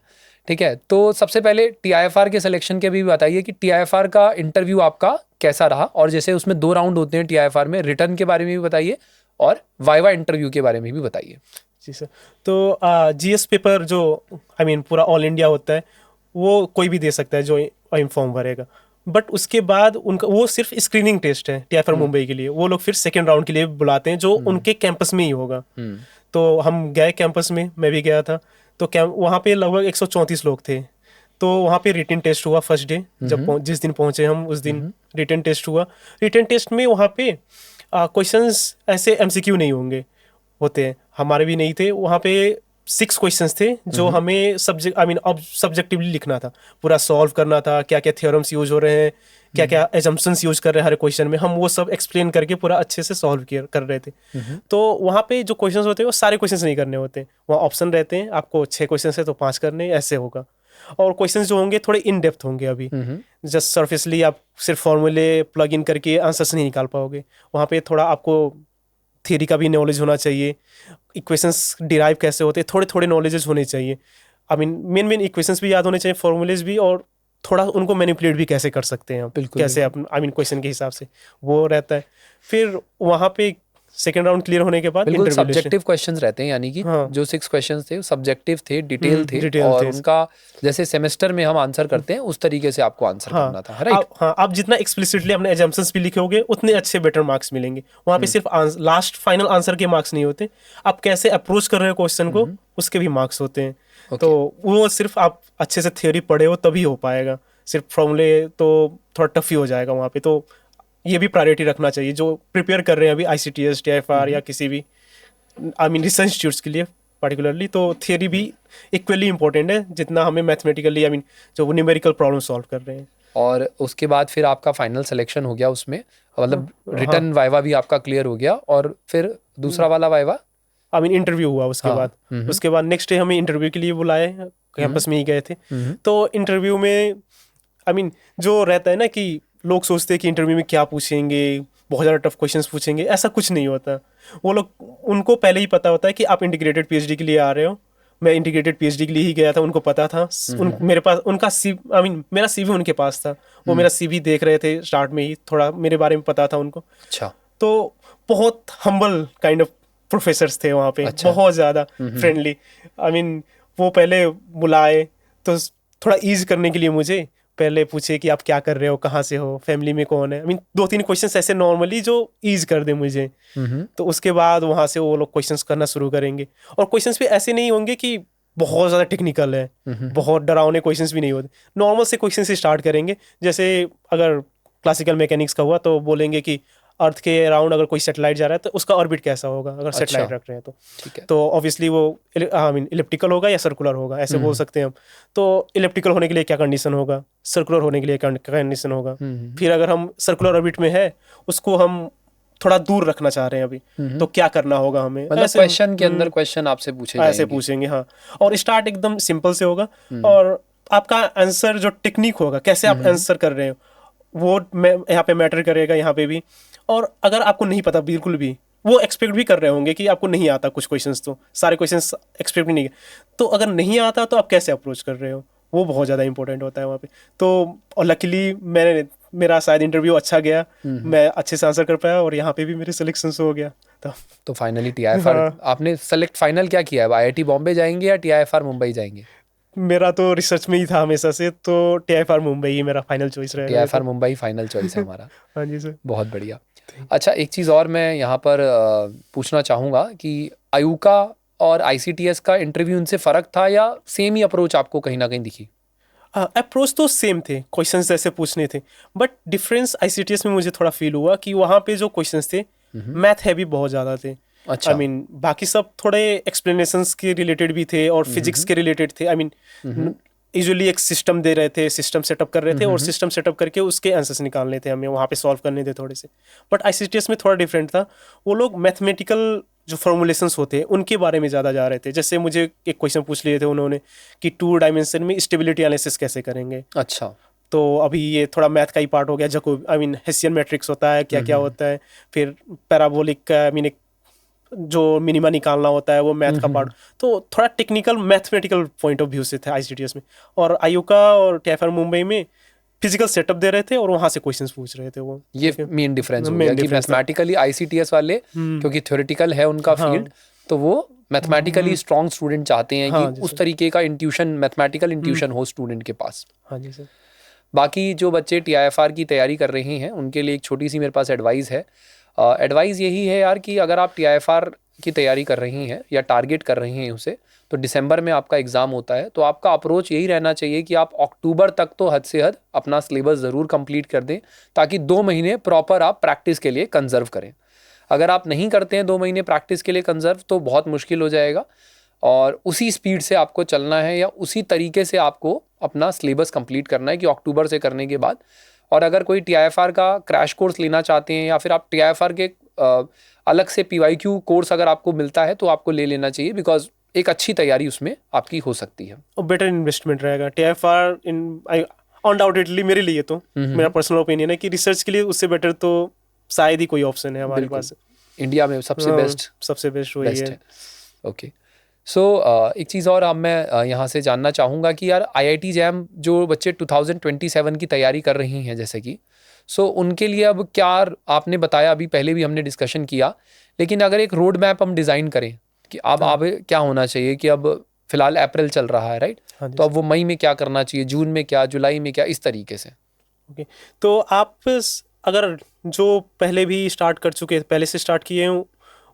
Speaker 1: ठीक है, तो सबसे पहले TIFR के सिलेक्शन के भी बताइए कि TIFR का इंटरव्यू आपका कैसा रहा, और जैसे उसमें 2 राउंड होते हैं TIFR में, रिटर्न के बारे में भी बताइए और वाइवा इंटरव्यू के बारे में भी बताइए।
Speaker 2: जी सर। तो जीएस पेपर जो पूरा ऑल इंडिया होता है, वो कोई भी दे सकता है जो फॉर्म भरेगा। बट उसके बाद उनका वो सिर्फ स्क्रीनिंग टेस्ट है TIFR मुंबई के लिए। वो लोग फिर सेकेंड राउंड के लिए बुलाते हैं, जो उनके कैंपस में ही होगा। तो हम गए कैंपस में, मैं भी गया था। तो वहाँ पे लगभग 134 लोग थे। तो वहाँ पे रिटन टेस्ट हुआ फर्स्ट डे, जिस दिन पहुंचे हम उस दिन रिटन टेस्ट हुआ। रिटन टेस्ट में वहाँ पे क्वेश्चंस ऐसे एमसीक्यू नहीं होते हैं, हमारे भी नहीं थे। वहाँ पे 6 क्वेश्चंस थे जो हमें सब्जेक्टिवली लिखना था, पूरा सॉल्व करना था, क्या क्या थ्योरम्स यूज हो रहे हैं, क्या क्या एजम्पशंस यूज कर रहे हैं हर क्वेश्चन में, हम वो सब एक्सप्लेन करके पूरा अच्छे से सॉल्व कर रहे थे। तो वहाँ पे जो क्वेश्चंस होते हैं वो सारे क्वेश्चंस नहीं करने होते, वहाँ ऑप्शन रहते हैं, आपको 6 क्वेश्चन है तो 5 करने, ऐसे होगा। और क्वेश्चंस जो होंगे थोड़े इन डेप्थ होंगे। अभी जस्ट सरफेसली आप सिर्फ फॉर्मूले प्लग इन करके आंसर्स नहीं निकाल पाओगे। वहाँ पे थोड़ा आपको थियरी का भी नॉलेज होना चाहिए, इक्वेशंस डिराइव कैसे होते हैं थोड़े थोड़े नॉलेजेस होने चाहिए। मेन इक्वेशंस भी याद होने चाहिए, फॉर्मूलेज भी, और थोड़ा उनको मैनिपुलेट भी कैसे कर सकते हैं हम, कैसे क्वेश्चन के हिसाब से, वो रहता है। फिर वहाँ पे सेकेंड राउंड क्लियर होने के बाद
Speaker 1: बिल्कुल
Speaker 2: इंटरव्यू
Speaker 1: सब्जेक्टिव क्वेश्चंस रहते हैं, यानी कि
Speaker 2: हाँ।
Speaker 1: जो 6 क्वेश्चंस थे सब्जेक्टिव थे, डिटेल थे,
Speaker 2: डिटेल
Speaker 1: और
Speaker 2: थे।
Speaker 1: उनका जैसे सेमेस्टर में हम आंसर करते हैं उस तरीके से आपको आंसर करना था, राइट?
Speaker 2: आप जितना एक्सप्लिसिटली अपने एजम्पशंस भी लिखोगे उतने अच्छे बेटर मार्क्स मिलेंगे। वहाँ पे सिर्फ लास्ट फाइनल आंसर के मार्क्स नहीं होते, आप कैसे अप्रोच कर रहे हो क्वेश्चन को उसके भी मार्क्स होते हैं। तो वो सिर्फ आप अच्छे से थियोरी पढ़े हो तभी हो पाएगा, सिर्फ फॉर्मूले तो थोड़ा टफ ही हो जाएगा वहाँ पे। तो ये भी प्रायोरिटी रखना चाहिए जो प्रिपेयर कर रहे हैं अभी ICTS TIFR या किसी भी रिसर्च इंस्टीट्यूट्स के लिए पर्टिकुलरली। तो थियरी भी इक्वली इंपॉर्टेंट है जितना हमें मैथमेटिकली जो न्यूमेरिकल प्रॉब्लम सॉल्व कर रहे हैं।
Speaker 1: और उसके बाद फिर आपका फाइनल सिलेक्शन हो गया उसमें, मतलब रिटर्न वाइवा भी आपका क्लियर हो गया, और फिर दूसरा वाला वाइवा
Speaker 2: इंटरव्यू हुआ उसके बाद। उसके बाद नेक्स्ट डे हमें इंटरव्यू के लिए बुलाए, कैंपस में ही गए थे। तो इंटरव्यू में जो रहता है ना कि लोग सोचते हैं कि इंटरव्यू में क्या पूछेंगे, बहुत ज़्यादा टफ क्वेश्चंस पूछेंगे, ऐसा कुछ नहीं होता। वो लोग उनको पहले ही पता होता है कि आप इंटीग्रेटेड PhD के लिए आ रहे हो। मैं इंटीग्रेटेड PhD के लिए ही गया था, उनको पता था। मेरे पास उनका मेरा CV उनके पास था, वो मेरा CV देख रहे थे स्टार्ट में ही, थोड़ा मेरे बारे में पता था उनको।
Speaker 1: अच्छा।
Speaker 2: तो बहुत हम्बल काइंड ऑफ प्रोफेसर्स थे वहाँ पे। अच्छा। बहुत ज़्यादा फ्रेंडली। वो पहले बुलाए तो थोड़ा ईज करने के लिए मुझे पहले पूछे कि आप क्या कर रहे हो, कहाँ से हो, फैमिली में कौन है। 2-3 क्वेश्चंस ऐसे नॉर्मली जो ईज कर दे मुझे। तो उसके बाद वहाँ से वो लोग क्वेश्चंस करना शुरू करेंगे, और क्वेश्चंस भी ऐसे नहीं होंगे कि बहुत ज़्यादा टेक्निकल है, बहुत डरावने क्वेश्चंस भी नहीं होते। नॉर्मल से क्वेश्चन से स्टार्ट करेंगे। जैसे अगर क्लासिकल मैकेनिक्स का हुआ तो बोलेंगे कि अर्थ के अराउंड अगर कोई सैटेलाइट जा रहा है तो उसका ऑर्बिट कैसा होगा अगर सैटेलाइट रख रहे हैं तो। ठीक है। तो ऑब्वियसली वो इलिप्टिकल होगा या सर्कुलर होगा, ऐसे बोल सकते हैं हम। तो इलिप्टिकल होने के लिए क्या कंडीशन होगा, सर्कुलर होने के लिए क्या कंडीशन होगा। फिर अगर हम सर्कुलर ऑर्बिट में है, उसको हम थोड़ा दूर रखना चाह रहे हैं अभी, तो क्या करना होगा हमें।
Speaker 1: मतलब क्वेश्चन के अंदर क्वेश्चन आपसे पूछे जाएंगे,
Speaker 2: ऐसे पूछेंगे। हाँ, और स्टार्ट एकदम सिंपल से होगा, और आपका आंसर जो टेक्निक होगा, कैसे आप आंसर कर रहे हो, वो यहाँ पे मैटर करेगा यहाँ पे भी। और अगर आपको नहीं पता बिल्कुल भी, वो एक्सपेक्ट भी कर रहे होंगे कि आपको नहीं आता कुछ क्वेश्चंस, तो सारे क्वेश्चंस एक्सपेक्ट भी नहीं। तो अगर नहीं आता तो आप कैसे अप्रोच कर रहे हो, वो बहुत ज़्यादा इंपॉर्टेंट होता है वहाँ पे। तो और लकीली मेरा शायद इंटरव्यू अच्छा गया, मैं अच्छे से आंसर कर पाया, और यहाँ पे भी मेरे सिलेक्शन हो गया।
Speaker 1: तो फाइनली TIFR आपने सेलेक्ट फाइनल क्या किया है? IIT बॉम्बे जाएंगे या TIFR मुंबई जाएंगे?
Speaker 2: मेरा तो रिसर्च में ही था हमेशा से, तो TIFR मुंबई ही मेरा फाइनल चॉइस रहेगा।
Speaker 1: TIFR मुंबई फाइनल चॉइस है हमारा।
Speaker 2: हाँ जी सर।
Speaker 1: बहुत बढ़िया। अच्छा, एक चीज़ और मैं यहाँ पर पूछना चाहूँगा कि आयुका और ICTS का इंटरव्यू उनसे फ़र्क था या सेम ही अप्रोच आपको कहीं ना कहीं दिखी?
Speaker 2: अप्रोच तो सेम थे, क्वेश्चंस जैसे पूछने थे, बट डिफरेंस ICTS में मुझे थोड़ा फील हुआ कि वहाँ पे जो क्वेश्चंस थे मैथ हैवी बहुत ज़्यादा थे।
Speaker 1: अच्छा।
Speaker 2: आई मीन बाकी सब थोड़े एक्सप्लेनेशंस के रिलेटेड भी थे और फिजिक्स के रिलेटेड थे। आई मीन यूजुअली एक सिस्टम दे रहे थे, सिस्टम सेटअप कर रहे थे और सिस्टम सेटअप करके उसके आंसर्स निकालने थे, हमें वहाँ पे सॉल्व करने थे थोड़े से। बट आईसीटीएस में थोड़ा डिफरेंट था, वो लोग मैथमेटिकल जो फॉर्मुलेशंस होते हैं उनके बारे में ज़्यादा जा रहे थे। जैसे मुझे एक क्वेश्चन पूछ लिए थे उन्होंने कि 2 डायमेंशन में स्टेबिलिटी एनालिसिस कैसे करेंगे।
Speaker 1: अच्छा।
Speaker 2: तो अभी ये थोड़ा मैथ का ही पार्ट हो गया, Jacob I mean hessian matrix होता है, क्या क्या होता है, फिर पैराबोलिक का आई मीन एक जो मिनिमा निकालना होता है वो मैथ का पार्ट। तो थोड़ा technical mathematical point of view से था आईसीटीएस में। और आयुका और टीएफआर मुंबई में फिजिकल सेटअप दे रहे थे और वहां से क्वेश्चंस पूछ रहे थे वो।
Speaker 1: ये मेन डिफरेंस हो गया कि मैथमेटिकली आईसीटीएस वाले क्योंकि थ्योरेटिकल है उनका फील्ड, तो वो मैथमेटिकली स्ट्रॉन्ग स्टूडेंट चाहते हैं कि उस तरीके का इंट्यूशन, मैथमेटिकल इंट्यूशन हो स्टूडेंट के पास।
Speaker 2: हाँ जी सर।
Speaker 1: बाकी जो बच्चे टीआईएफआर की तैयारी कर रहे हैं उनके लिए एक छोटी सी मेरे पास एडवाइस है। एडवाइस यही है यार कि अगर आप टीआईएफआर की तैयारी कर रही हैं या टारगेट कर रही हैं उसे, तो दिसंबर में आपका एग्ज़ाम होता है, तो आपका अप्रोच यही रहना चाहिए कि आप अक्टूबर तक तो हद से हद अपना सिलेबस ज़रूर कंप्लीट कर दें, ताकि 2 महीने प्रॉपर आप प्रैक्टिस के लिए कंजर्व करें। अगर आप नहीं करते हैं 2 महीने प्रैक्टिस के लिए कंजर्व, तो बहुत मुश्किल हो जाएगा और उसी स्पीड से आपको चलना है या उसी तरीके से आपको अपना सिलेबस कंप्लीट करना है कि अक्टूबर से करने के बाद। और अगर कोई टीआईएफआर का क्रैश कोर्स लेना चाहते हैं या फिर आप टीआईएफआर के अलग से पीवाईक्यू कोर्स अगर आपको मिलता है तो आपको ले लेना चाहिए, बिकॉज एक अच्छी तैयारी उसमें आपकी हो सकती है
Speaker 2: और बेटर इन्वेस्टमेंट रहेगा टीआईएफआर इन अनडाउटेडली। मेरे लिए तो मेरा पर्सनल ओपिनियन है कि रिसर्च के लिए उससे बेटर तो शायद ही कोई ऑप्शन है हमारे पास
Speaker 1: इंडिया में। सबसे बेस्ट
Speaker 2: वही है।
Speaker 1: ओके। सो एक चीज़ और अब मैं यहाँ से जानना चाहूँगा कि यार आईआईटी जैम जो बच्चे 2027 की तैयारी कर रही हैं जैसे कि, सो उनके लिए अब क्या आपने बताया, अभी पहले भी हमने डिस्कशन किया, लेकिन अगर एक रोड मैप हम डिज़ाइन करें कि अब क्या होना चाहिए कि अब फिलहाल अप्रैल चल रहा है, राइट? तो अब वो मई में क्या करना चाहिए, जून में क्या, जुलाई में क्या, इस तरीके से।
Speaker 2: ओके। तो आप अगर जो पहले भी स्टार्ट कर चुके हैं, पहले से स्टार्ट किए हो,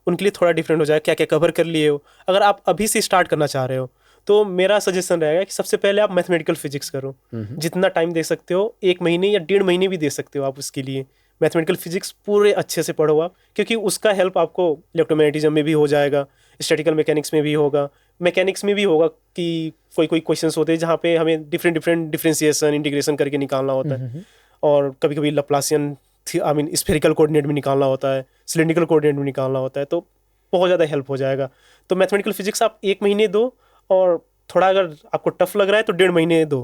Speaker 2: उनके लिए थोड़ा डिफरेंट हो जाए, क्या क्या कवर कर लिए हो। अगर आप अभी से स्टार्ट करना चाह रहे हो तो मेरा सजेशन रहेगा कि सबसे पहले आप मैथमेटिकल फिजिक्स करो। जितना टाइम दे सकते हो, 1 महीने या 1.5 महीने भी दे सकते हो आप उसके लिए। मैथमेटिकल फिजिक्स पूरे अच्छे से पढ़ो आप, क्योंकि उसका हेल्प आपको इलेक्ट्रोमैग्नेटिज्म में भी हो जाएगा, स्टैटिकल मैकेनिक्स में भी होगा, मैकेनिक्स में भी होगा कि कोई क्वेश्चंस होते हैं जहाँ पे हमें डिफरेंट डिफरेंशिएशन, इंटीग्रेशन करके निकालना होता है। और कभी कभी लप्लासियन आई मीन स्फेरिकल कोऑर्डिनेट में निकालना होता है, सिलेंड्रिकल कोऑर्डिनेट में निकालना होता है, तो बहुत ज़्यादा हेल्प हो जाएगा। तो मैथमेटिकल फिजिक्स आप 1 महीने दो, और थोड़ा अगर आपको टफ लग रहा है तो 1.5 महीने दो।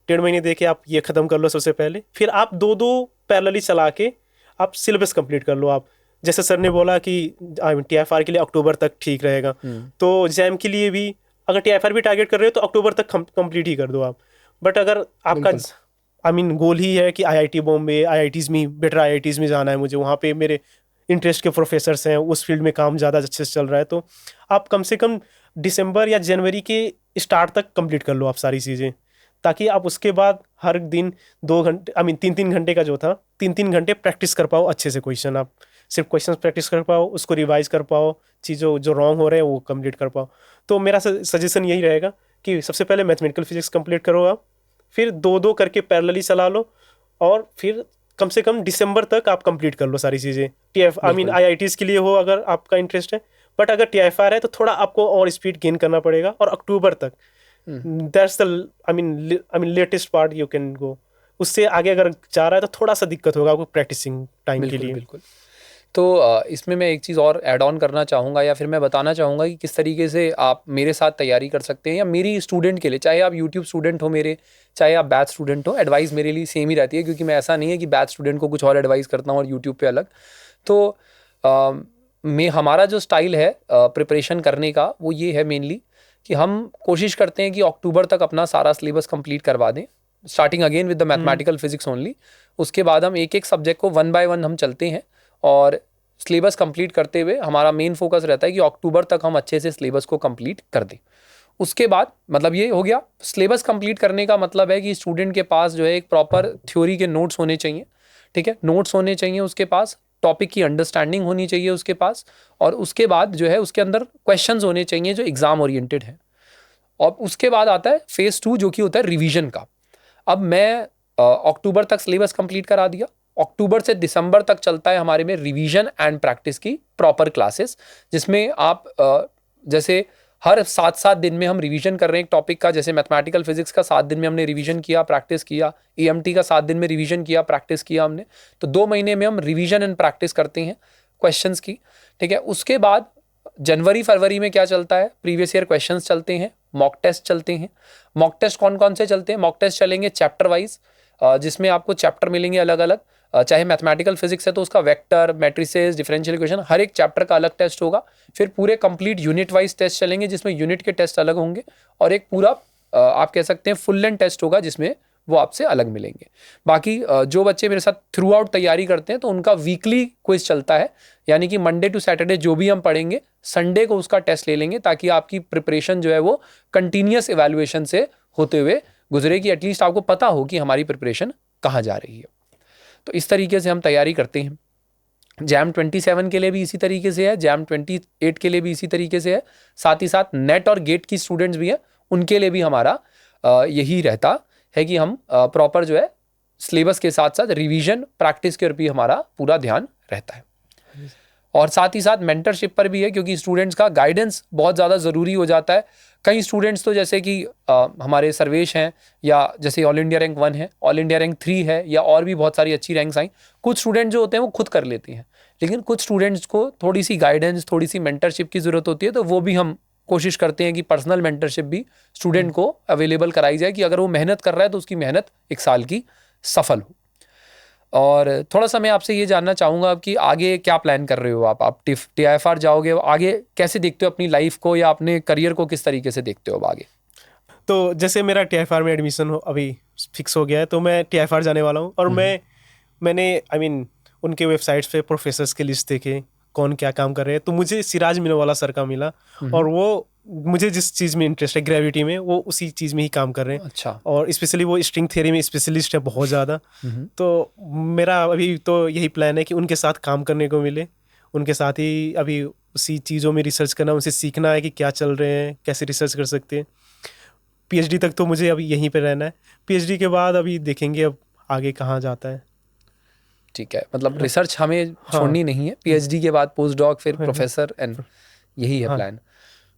Speaker 2: 1.5 महीने दे के आप ये ख़त्म कर लो सबसे पहले, फिर आप 2 पैरेलली चला के आप सिलेबस कंप्लीट कर लो। आप जैसे सर ने बोला कि टीआईएफआर के लिए अक्टूबर तक ठीक रहेगा, तो जैम के लिए भी अगर टीआईएफआर भी टारगेट कर रहे हो तो अक्टूबर तक कंप्लीट ही कर दो आप। बट अगर आपका गोल ही है कि आईआईटी बॉम्बे, आईआईटीज़ में, बेटर आईआईटीज़ में जाना है मुझे, वहाँ पे मेरे इंटरेस्ट के प्रोफेसर्स हैं, उस फील्ड में काम ज़्यादा अच्छे से चल रहा है, तो आप कम से कम दिसंबर या जनवरी के स्टार्ट तक कंप्लीट कर लो आप सारी चीज़ें, ताकि आप उसके बाद हर दिन 2 घंटे 3 घंटे का जो था 3 घंटे प्रैक्टिस कर पाओ अच्छे से। क्वेश्चन आप सिर्फ क्वेश्चन प्रैक्टिस कर पाओ, उसको रिवाइज कर पाओ, चीज़ों जो रॉन्ग हो रहे हैं वो कंप्लीट कर पाओ। तो मेरा सजेशन यही रहेगा कि सबसे पहले मैथमेटिकल फिजिक्स कंप्लीट करो आप, फिर 2 करके पैरेलली चला लो, और फिर कम से कम दिसंबर तक आप कंप्लीट कर लो सारी चीज़ें। आईआईटीज़ के लिए हो अगर आपका इंटरेस्ट है, बट अगर टीआईएफआर है तो थोड़ा आपको और स्पीड गेन करना पड़ेगा, और अक्टूबर तक that's the latest part you can go. उससे आगे अगर जा रहा है तो थोड़ा सा दिक्कत होगा आपको प्रैक्टिसिंग टाइम के लिए।
Speaker 1: बिल्कुल। तो इसमें मैं एक चीज़ और ऐड ऑन करना चाहूँगा, या फिर मैं बताना चाहूँगा कि किस तरीके से आप मेरे साथ तैयारी कर सकते हैं, या मेरी स्टूडेंट के लिए, चाहे आप यूट्यूब स्टूडेंट हो मेरे, चाहे आप बैच स्टूडेंट हो, एडवाइस मेरे लिए सेम ही रहती है, क्योंकि मैं ऐसा नहीं है कि बैच स्टूडेंट को कुछ और एडवाइस करता हूँ और यूट्यूब पे अलग। तो हमारा जो स्टाइल है प्रिपरेशन करने का, वो ये है मेनली कि हम कोशिश करते हैं कि अक्टूबर तक अपना सारा सिलेबस कंप्लीट करवा दें, starting again with the mathematical physics only. उसके बाद हम एक एक सब्जेक्ट को 1 बाय 1 हम चलते हैं, और सिलेबस कंप्लीट करते हुए हमारा मेन फोकस रहता है कि अक्टूबर तक हम अच्छे से सिलेबस को कंप्लीट कर दें। उसके बाद मतलब ये हो गया, सिलेबस कंप्लीट करने का मतलब है कि स्टूडेंट के पास जो है एक प्रॉपर थ्योरी के नोट्स होने चाहिए, ठीक है, नोट्स होने चाहिए उसके पास, टॉपिक की अंडरस्टैंडिंग होनी चाहिए उसके पास, और उसके बाद जो है उसके अंदर क्वेश्चंस होने चाहिए जो एग्जाम ओरिएंटेड है। और उसके बाद आता है फेज़ 2 जो कि होता है रिवीजन का। अब मैं अक्टूबर तक सिलेबस कंप्लीट करा दिया, अक्टूबर से दिसंबर तक चलता है हमारे में रिवीजन एंड प्रैक्टिस की प्रॉपर क्लासेस, जिसमें आप जैसे हर 7-7 दिन में हम रिवीजन कर रहे हैं एक टॉपिक का। जैसे मैथमेटिकल फिजिक्स का 7 दिन में हमने रिवीजन किया, प्रैक्टिस किया। EMT का 7 दिन में रिवीजन किया, प्रैक्टिस किया हमने। तो 2 महीने में हम रिवीजन एंड प्रैक्टिस करते हैं क्वेश्चंस की, ठीक है। उसके बाद जनवरी फरवरी में क्या चलता है, प्रीवियस ईयर क्वेश्चंस चलते हैं, मॉक टेस्ट चलते हैं। मॉक टेस्ट कौन कौन से चलते हैं? मॉक टेस्ट चलेंगे चैप्टर वाइज, जिसमें आपको चैप्टर मिलेंगे अलग अलग। चाहे मैथमेटिकल फिजिक्स है तो उसका वेक्टर, मैट्रिसेस, डिफरेंशियल इक्वेशन, हर एक चैप्टर का अलग टेस्ट होगा। फिर पूरे कंप्लीट यूनिट वाइज टेस्ट चलेंगे, जिसमें यूनिट के टेस्ट अलग होंगे, और एक पूरा आप कह सकते हैं फुल लेंथ टेस्ट होगा, जिसमें वो आपसे अलग मिलेंगे। बाकी जो बच्चे मेरे साथ थ्रू आउट तैयारी करते हैं तो उनका वीकली क्विज चलता है, यानी कि मंडे टू सैटरडे जो भी हम पढ़ेंगे संडे को उसका टेस्ट ले लेंगे, ताकि आपकी प्रिपरेशन जो है वो कंटिन्यूस इवैल्यूएशन से होते हुए गुजरे, कि एटलीस्ट आपको पता हो कि हमारी प्रिपरेशन कहाँ जा रही है। तो इस तरीके से हम तैयारी करते हैं। जैम 27 के लिए भी इसी तरीके से है, जैम 28 के लिए भी इसी तरीके से है। साथ ही साथ नेट और गेट की स्टूडेंट्स भी हैं, उनके लिए भी हमारा यही रहता है कि हम प्रॉपर जो है सिलेबस के साथ साथ रिवीजन प्रैक्टिस के ऊपर भी हमारा पूरा ध्यान रहता है। और साथ ही साथ मेंटरशिप पर भी है, क्योंकि स्टूडेंट्स का गाइडेंस बहुत ज़्यादा ज़रूरी हो जाता है। कई स्टूडेंट्स तो जैसे कि हमारे सर्वेश हैं, या जैसे ऑल इंडिया रैंक 1 है, ऑल इंडिया रैंक 3 है, या और भी बहुत सारी अच्छी रैंक्स आई। कुछ स्टूडेंट जो होते हैं वो खुद कर लेते हैं, लेकिन कुछ स्टूडेंट्स को थोड़ी सी गाइडेंस, थोड़ी सी मेंटरशिप की ज़रूरत होती है। तो वो भी हम कोशिश करते हैं कि पर्सनल मेंटरशिप भी स्टूडेंट को अवेलेबल कराई जाए, कि अगर वो मेहनत कर रहा है तो उसकी मेहनत 1 साल की सफल हो। और थोड़ा सा मैं आपसे ये जानना चाहूँगा कि आगे क्या प्लान कर रहे हो आप TIFR जाओगे, आगे कैसे देखते हो अपनी लाइफ को, या अपने करियर को किस तरीके से देखते हो अब आगे?
Speaker 2: तो जैसे मेरा TIFR में एडमिशन अभी फिक्स हो गया है, तो मैं TIFR जाने वाला हूँ। और मैंने उनके वेबसाइट्स पे प्रोफेसर्स के लिस्ट देखे, कौन क्या काम कर रहे हैं। तो मुझे सिराज मिनवाला सर का मिला, और वो मुझे जिस चीज़ में इंटरेस्ट है, ग्रेविटी में, वो उसी चीज़ में ही काम कर रहे हैं।
Speaker 1: अच्छा।
Speaker 2: और स्पेशली वो स्ट्रिंग थ्योरी में स्पेशलिस्ट है बहुत ज़्यादा। तो मेरा अभी तो यही प्लान है कि उनके साथ काम करने को मिले, उनके साथ ही अभी उसी चीज़ों में रिसर्च करना, उनसे सीखना है कि क्या चल रहे हैं, कैसे रिसर्च कर सकते हैं। PhD तक तो मुझे अभी यहीं पे रहना है। PhD के बाद अभी देखेंगे अब आगे कहाँ जाता है।
Speaker 1: ठीक है, मतलब रिसर्च हमें छोड़नी नहीं है। PhD के बाद पोस्ट डॉक, फिर प्रोफेसर, एंड यही है प्लान।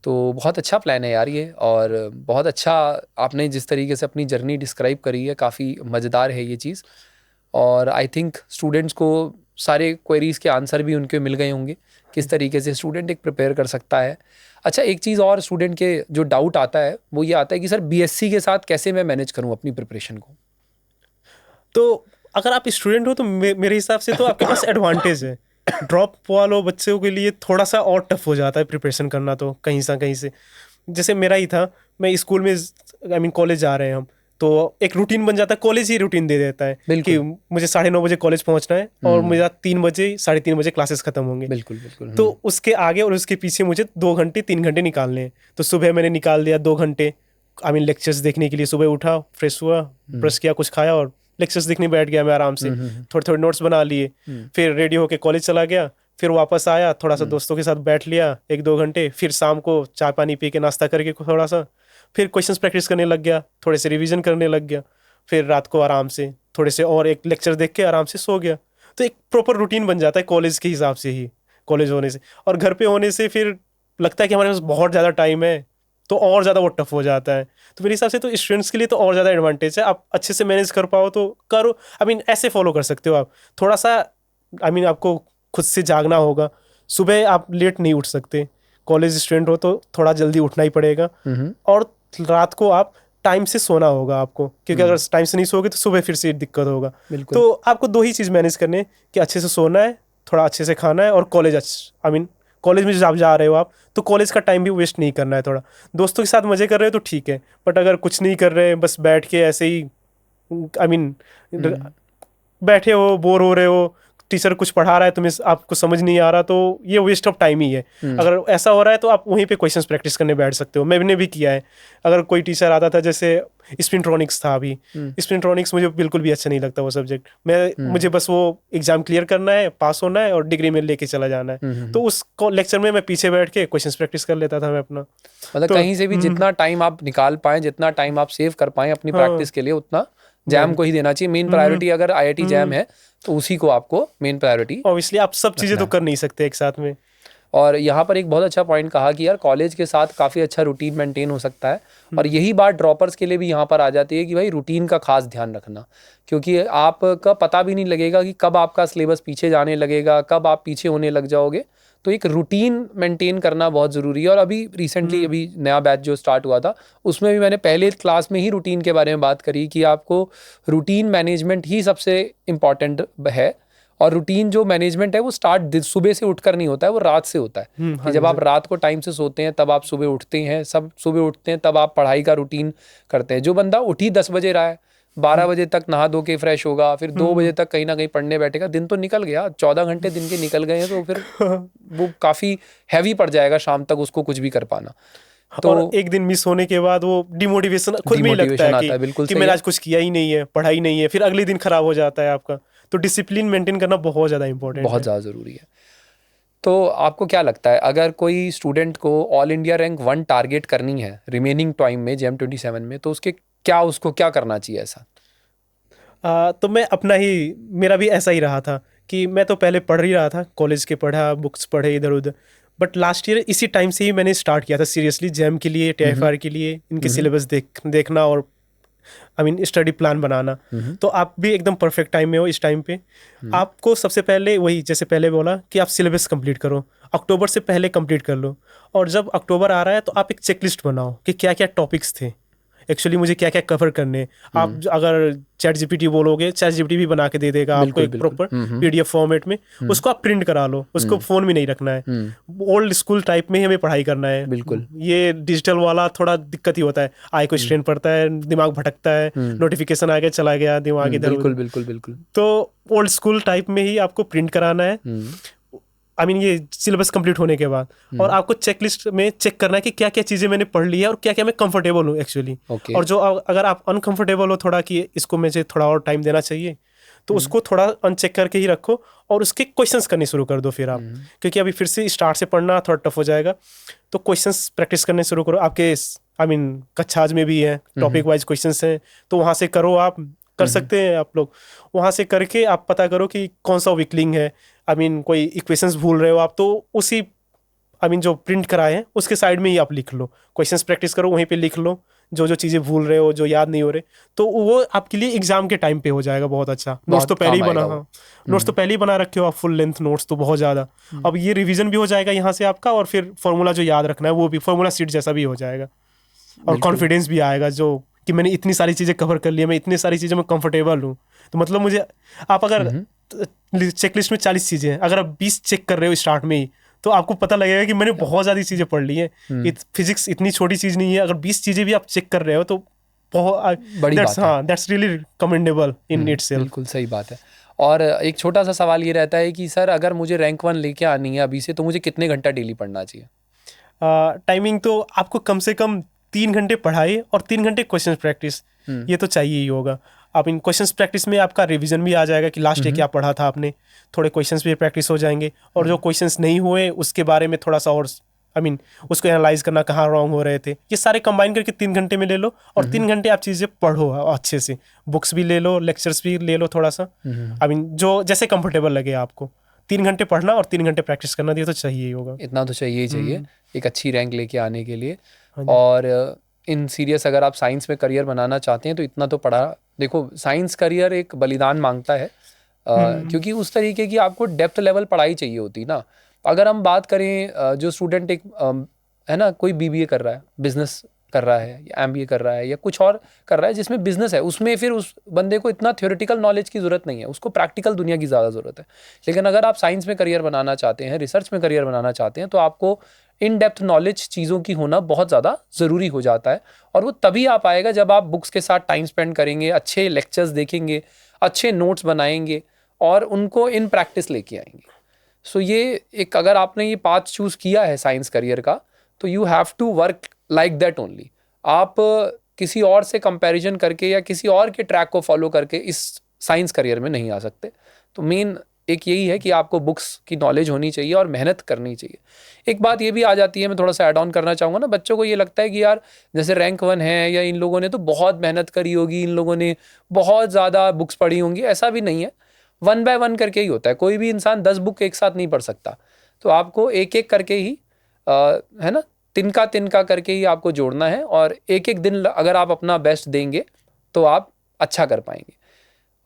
Speaker 1: तो बहुत अच्छा प्लान है यार ये, और बहुत अच्छा आपने जिस तरीके से अपनी जर्नी डिस्क्राइब करी है, काफ़ी मज़ेदार है ये चीज़। और आई थिंक स्टूडेंट्स को सारे क्वेरीज़ के आंसर भी उनके मिल गए होंगे, किस तरीके से स्टूडेंट एक प्रिपेयर कर सकता है। अच्छा, एक चीज़ और स्टूडेंट के जो डाउट आता है वो ये आता है कि सर BSc के साथ कैसे मैं मैनेज करूँ अपनी प्रिपरेशन को?
Speaker 2: तो अगर आप स्टूडेंट हो तो मेरे हिसाब से तो आपके पास एडवांटेज है। ड्रॉप वालों बच्चों के लिए थोड़ा सा और टफ हो जाता है प्रिपरेशन करना, तो कहीं से जैसे मेरा ही था। मैं स्कूल में कॉलेज जा रहे हैं हम, तो एक रूटीन बन जाता है, कॉलेज ही रूटीन दे देता है कि मुझे 9:30 बजे कॉलेज पहुंचना है, और मेरा 3 बजे 3:30 बजे क्लासेस खत्म होंगे।
Speaker 1: बिल्कुल।
Speaker 2: तो उसके आगे और उसके पीछे मुझे 2 घंटे 3 घंटे निकालने हैं। तो सुबह मैंने निकाल दिया 2 घंटे लेक्चर्स देखने के लिए। सुबह उठा, फ्रेश हुआ, ब्रश किया, कुछ खाया, और लेक्चर्स देखने बैठ गया मैं आराम से। थोड़े नोट्स बना लिए, फिर रेडी होके कॉलेज चला गया। फिर वापस आया, थोड़ा सा दोस्तों के साथ बैठ लिया 1-2 घंटे। फिर शाम को चाय पानी पी के, नाश्ता करके थोड़ा सा, फिर क्वेश्चंस प्रैक्टिस करने लग गया, थोड़े से रिवीजन करने लग गया। फिर रात को आराम से थोड़े से और एक लेक्चर देख के आराम से सो गया। तो एक प्रॉपर रूटीन बन जाता है कॉलेज के हिसाब से ही, कॉलेज होने से। और घर पे होने से फिर लगता है कि हमारे पास बहुत ज़्यादा टाइम है, तो और ज़्यादा वो टफ हो जाता है। तो मेरे हिसाब से तो स्टूडेंट्स के लिए तो और ज़्यादा एडवांटेज है। आप अच्छे से मैनेज कर पाओ तो करो। ऐसे फॉलो कर सकते हो आप। थोड़ा सा आपको खुद से जागना होगा। सुबह आप लेट नहीं उठ सकते, कॉलेज स्टूडेंट हो तो थोड़ा जल्दी उठना ही पड़ेगा। और रात को आप टाइम से सोना होगा आपको, क्योंकि अगर टाइम से नहीं सोगे तो सुबह फिर से दिक्कत होगा। तो आपको 2 ही चीज़ मैनेज करने, कि अच्छे से सोना है, थोड़ा अच्छे से खाना है, और कॉलेज में जब आप जा रहे हो आप, तो कॉलेज का टाइम भी वेस्ट नहीं करना है। थोड़ा दोस्तों के साथ मजे कर रहे हो तो ठीक है, बट अगर कुछ नहीं कर रहे, बस बैठ के ऐसे ही बैठे हो, बोर हो रहे हो, टीचर कुछ पढ़ा रहा है, तुम्हें आपको समझ नहीं आ रहा, तो ये वेस्ट ऑफ टाइम ही है। अगर ऐसा हो रहा है तो आप वहीं पे क्वेश्चंस प्रैक्टिस करने बैठ सकते हो। मैंने भी किया है। अगर कोई टीचर आता था, जैसे स्पिनट्रॉनिक्स था अभी, स्पिनट्रॉनिक्स मुझे बिल्कुल भी अच्छा नहीं लगता वो सब्जेक्ट। मुझे बस वो एग्जाम क्लियर करना है, पास होना है, और डिग्री में लेके चला जाना है। तो उस लेक्चर में मैं पीछे बैठ के क्वेश्चंस प्रैक्टिस कर लेता था मैं अपना।
Speaker 1: मतलब कहीं से भी जितना टाइम आप निकाल पाएं, जितना टाइम आप सेव कर पाएं अपनी प्रैक्टिस के लिए, उतना जैम को ही देना चाहिए मेन प्रायोरिटी। अगर IIT जैम है तो उसी को आपको मेन प्रायोरिटी।
Speaker 2: ऑब्वियसली आप सब चीज़ें तो कर नहीं सकते एक साथ में।
Speaker 1: और यहाँ पर एक बहुत अच्छा पॉइंट कहा कि यार कॉलेज के साथ काफ़ी अच्छा रूटीन मेंटेन हो सकता है, और यही बात ड्रॉपर्स के लिए भी यहाँ पर आ जाती है कि भाई रूटीन का खास ध्यान रखना, क्योंकि आपका पता भी नहीं लगेगा कि कब आपका सिलेबस पीछे जाने लगेगा, कब आप पीछे होने लग जाओगे। तो एक रूटीन मेंटेन करना बहुत ज़रूरी है। और अभी रिसेंटली अभी नया बैच जो स्टार्ट हुआ था उसमें भी मैंने पहले क्लास में ही रूटीन के बारे में बात करी कि आपको रूटीन मैनेजमेंट ही सबसे इम्पॉर्टेंट है। और रूटीन जो मैनेजमेंट है वो स्टार्ट सुबह से उठकर नहीं होता है, वो रात से होता है। कि जब आप रात को टाइम से सोते हैं तब आप सुबह उठते हैं, सब सुबह उठते हैं तब आप पढ़ाई का रूटीन करते हैं। जो बंदा उठ ही 10 बजे रहा है, 12 बजे तक नहा धो के फ्रेश होगा, फिर 2 बजे तक कहीं ना कहीं पढ़ने बैठेगा, दिन तो निकल गया, 14 घंटे दिन के निकल गए हैं, तो फिर वो काफ़ी हैवी पड़ जाएगा शाम तक उसको कुछ भी कर पाना।
Speaker 2: तो और एक दिन मिस होने के बाद वो डिमोटिवेशन खुद में ही लगता है
Speaker 1: आता है। बिल्कुल
Speaker 2: कि मैंने आज कुछ किया ही नहीं है, पढ़ाई नहीं है, फिर अगले दिन खराब हो जाता है आपका। तो डिसिप्लिन मेंटेन करना बहुत ज़्यादा इंपॉर्टेंट है,
Speaker 1: बहुत ज़्यादा ज़रूरी है। तो आपको क्या लगता है अगर कोई स्टूडेंट को ऑल इंडिया रैंक 1 टारगेट करनी है रिमेनिंग टाइम में JAM 27 में, तो उसको क्या करना चाहिए ऐसा?
Speaker 2: तो मैं अपना ही, मेरा भी ऐसा ही रहा था कि मैं तो पहले पढ़ ही रहा था, कॉलेज के पढ़ा, बुक्स पढ़े इधर उधर, बट लास्ट ईयर इसी टाइम से ही मैंने स्टार्ट किया था सीरियसली जैम के लिए, TIFR के लिए इनके सिलेबस देखना और स्टडी प्लान बनाना। तो आप भी एकदम परफेक्ट टाइम में हो इस टाइम पे। आपको सबसे पहले वही, जैसे पहले बोला कि आप सिलेबस कंप्लीट करो, अक्टूबर से पहले कंप्लीट कर लो। और जब अक्टूबर आ रहा है तो आप एक चेकलिस्ट बनाओ कि क्या क्या टॉपिक्स थे, एक्चुअली मुझे क्या क्या कवर करने। आप अगर ChatGPT बोलोगे, ChatGPT भी बना के दे देगा आपको एक प्रॉपर PDF फॉर्मेट में। उसको आप प्रिंट करा लो, उसको फोन में नहीं रखना है। ओल्ड स्कूल टाइप में ही हमें पढ़ाई करना है।
Speaker 1: बिल्कुल।
Speaker 2: ये डिजिटल वाला थोड़ा दिक्कत ही होता है, आई को स्ट्रेन पड़ता है, दिमाग भटकता है, नोटिफिकेशन आ गया चला गया दिमाग इधर।
Speaker 1: बिल्कुल बिल्कुल बिल्कुल।
Speaker 2: तो ओल्ड स्कूल टाइप में ही आपको प्रिंट कराना है, ये सिलेबस कंप्लीट होने के बाद। और आपको चेकलिस्ट में चेक करना है कि क्या क्या चीज़ें मैंने पढ़ ली है और क्या क्या मैं कंफर्टेबल हूँ एक्चुअली। और जो अगर आप अनकंफर्टेबल हो थोड़ा कि इसको मुझे थोड़ा और टाइम देना चाहिए, तो उसको थोड़ा अनचेक करके ही रखो और उसके क्वेश्चंस करने शुरू कर दो फिर आप। क्योंकि अभी फिर से स्टार्ट से पढ़ना थोड़ा टफ हो जाएगा, तो क्वेश्चंस प्रैक्टिस करने शुरू करो। आपके कक्षाज में भी है, टॉपिक वाइज क्वेश्चंस हैं, तो वहाँ से करो, आप कर सकते हैं आप लोग। वहाँ से करके आप पता करो कि कौन सा वीकलिंग है, कोई इक्वेशंस भूल रहे हो आप, तो उसी जो प्रिंट कराए हैं उसके साइड में ही आप लिख लो, क्वेश्चंस प्रैक्टिस करो, वहीं पे लिख लो जो जो चीज़ें भूल रहे हो, जो याद नहीं हो रहे, तो वो आपके लिए एग्जाम के टाइम पे हो जाएगा बहुत अच्छा। नोट्स तो पहले ही बना, हाँ नोट्स तो पहले ही बना रखे हो आप, फुल लेंथ नोट्स तो बहुत ज़्यादा। अब ये रिवीजन भी हो जाएगा यहाँ से आपका, और फिर फॉर्मूला जो याद रखना है वो भी फॉर्मूला शीट जैसा भी हो जाएगा। और कॉन्फिडेंस भी आएगा जो कि मैंने इतनी सारी चीज़ें कवर कर ली है, मैं इतनी सारी चीज़ें में कंफर्टेबल हूँ। तो मतलब मुझे, आप अगर चेकलिस्ट में 40 चीज़ें हैं, अगर आप 20 चेक कर रहे हो स्टार्ट में ही, तो आपको पता लगेगा कि मैंने बहुत ज़्यादा चीज़ें पढ़ ली हैं। फिजिक्स इतनी छोटी चीज़ नहीं है, अगर 20 चीज़ें भी आप चेक कर रहे हो तो बहुत बड़ी बात है। That's really commendable in itself.
Speaker 1: बिल्कुल सही बात है। और एक छोटा सा सवाल ये रहता है कि सर अगर मुझे रैंक 1 लेके आनी है अभी से, तो मुझे कितने घंटा डेली पढ़ना चाहिए?
Speaker 2: टाइमिंग तो आपको कम से कम 3 घंटे पढ़ाई और 3 घंटे क्वेश्चन प्रैक्टिस, ये तो चाहिए ही होगा। आप इन क्वेश्चंस प्रैक्टिस में आपका रिवीजन भी आ जाएगा कि लास्ट डे क्या पढ़ा था आपने, थोड़े क्वेश्चंस भी प्रैक्टिस हो जाएंगे। और जो क्वेश्चंस नहीं हुए उसके बारे में थोड़ा सा और उसको एनालाइज करना, कहाँ रॉन्ग हो रहे थे, ये सारे कंबाइन करके 3 घंटे में ले लो। और 3 घंटे आप चीज़ें पढ़ो अच्छे से, बुक्स भी ले लो, लेक्चर्स भी ले लो थोड़ा सा, जो जैसे कंफर्टेबल लगे आपको। 3 घंटे पढ़ना और 3 घंटे प्रैक्टिस करना, ये तो चाहिए ही होगा।
Speaker 1: इतना तो चाहिए ही चाहिए एक अच्छी रैंक लेके आने के लिए। और इन सीरियस अगर आप साइंस में करियर बनाना चाहते हैं तो इतना तो पढ़ा। देखो साइंस करियर एक बलिदान मांगता है, क्योंकि उस तरीके की आपको डेप्थ लेवल पढ़ाई चाहिए होती ना। अगर हम बात करें जो स्टूडेंट एक है ना, कोई BBA कर रहा है, बिजनेस कर रहा है, या MBA कर रहा है, या कुछ और कर रहा है जिसमें बिजनेस है, उसमें फिर उस बंदे को इतना थ्योरेटिकल नॉलेज की ज़रूरत नहीं है, उसको प्रैक्टिकल दुनिया की ज़्यादा ज़रूरत है। लेकिन अगर आप साइंस में करियर बनाना चाहते हैं, रिसर्च में करियर बनाना चाहते हैं, तो आपको इन डेप्थ नॉलेज चीज़ों की होना बहुत ज़्यादा ज़रूरी हो जाता है। और वो तभी आ पाएगा जब आप बुक्स के साथ टाइम स्पेंड करेंगे, अच्छे लेक्चर्स देखेंगे, अच्छे नोट्स बनाएंगे और उनको इन प्रैक्टिस लेके आएंगे। सो ये एक, अगर आपने ये पाथ चूज़ किया है साइंस करियर का, तो you have to work like that only. आप किसी और से कंपैरिजन करके या किसी और के ट्रैक को फॉलो करके इस साइंस करियर में नहीं आ सकते। तो मेन एक यही है कि आपको बुक्स की नॉलेज होनी चाहिए और मेहनत करनी चाहिए। एक बात ये भी आ जाती है, मैं थोड़ा सा ऐड ऑन करना चाहूँगा ना, बच्चों को ये लगता है कि यार जैसे रैंक 1 है या इन लोगों ने तो बहुत मेहनत करी होगी, इन लोगों ने बहुत ज़्यादा बुक्स पढ़ी होंगी। ऐसा भी नहीं है, 1 बाय 1 करके ही होता है। कोई भी इंसान 10 बुक एक साथ नहीं पढ़ सकता, तो आपको एक एक करके ही है ना, तिनका तिनका करके ही आपको जोड़ना है, और एक एक दिन अगर आप अपना बेस्ट देंगे तो आप अच्छा कर पाएंगे।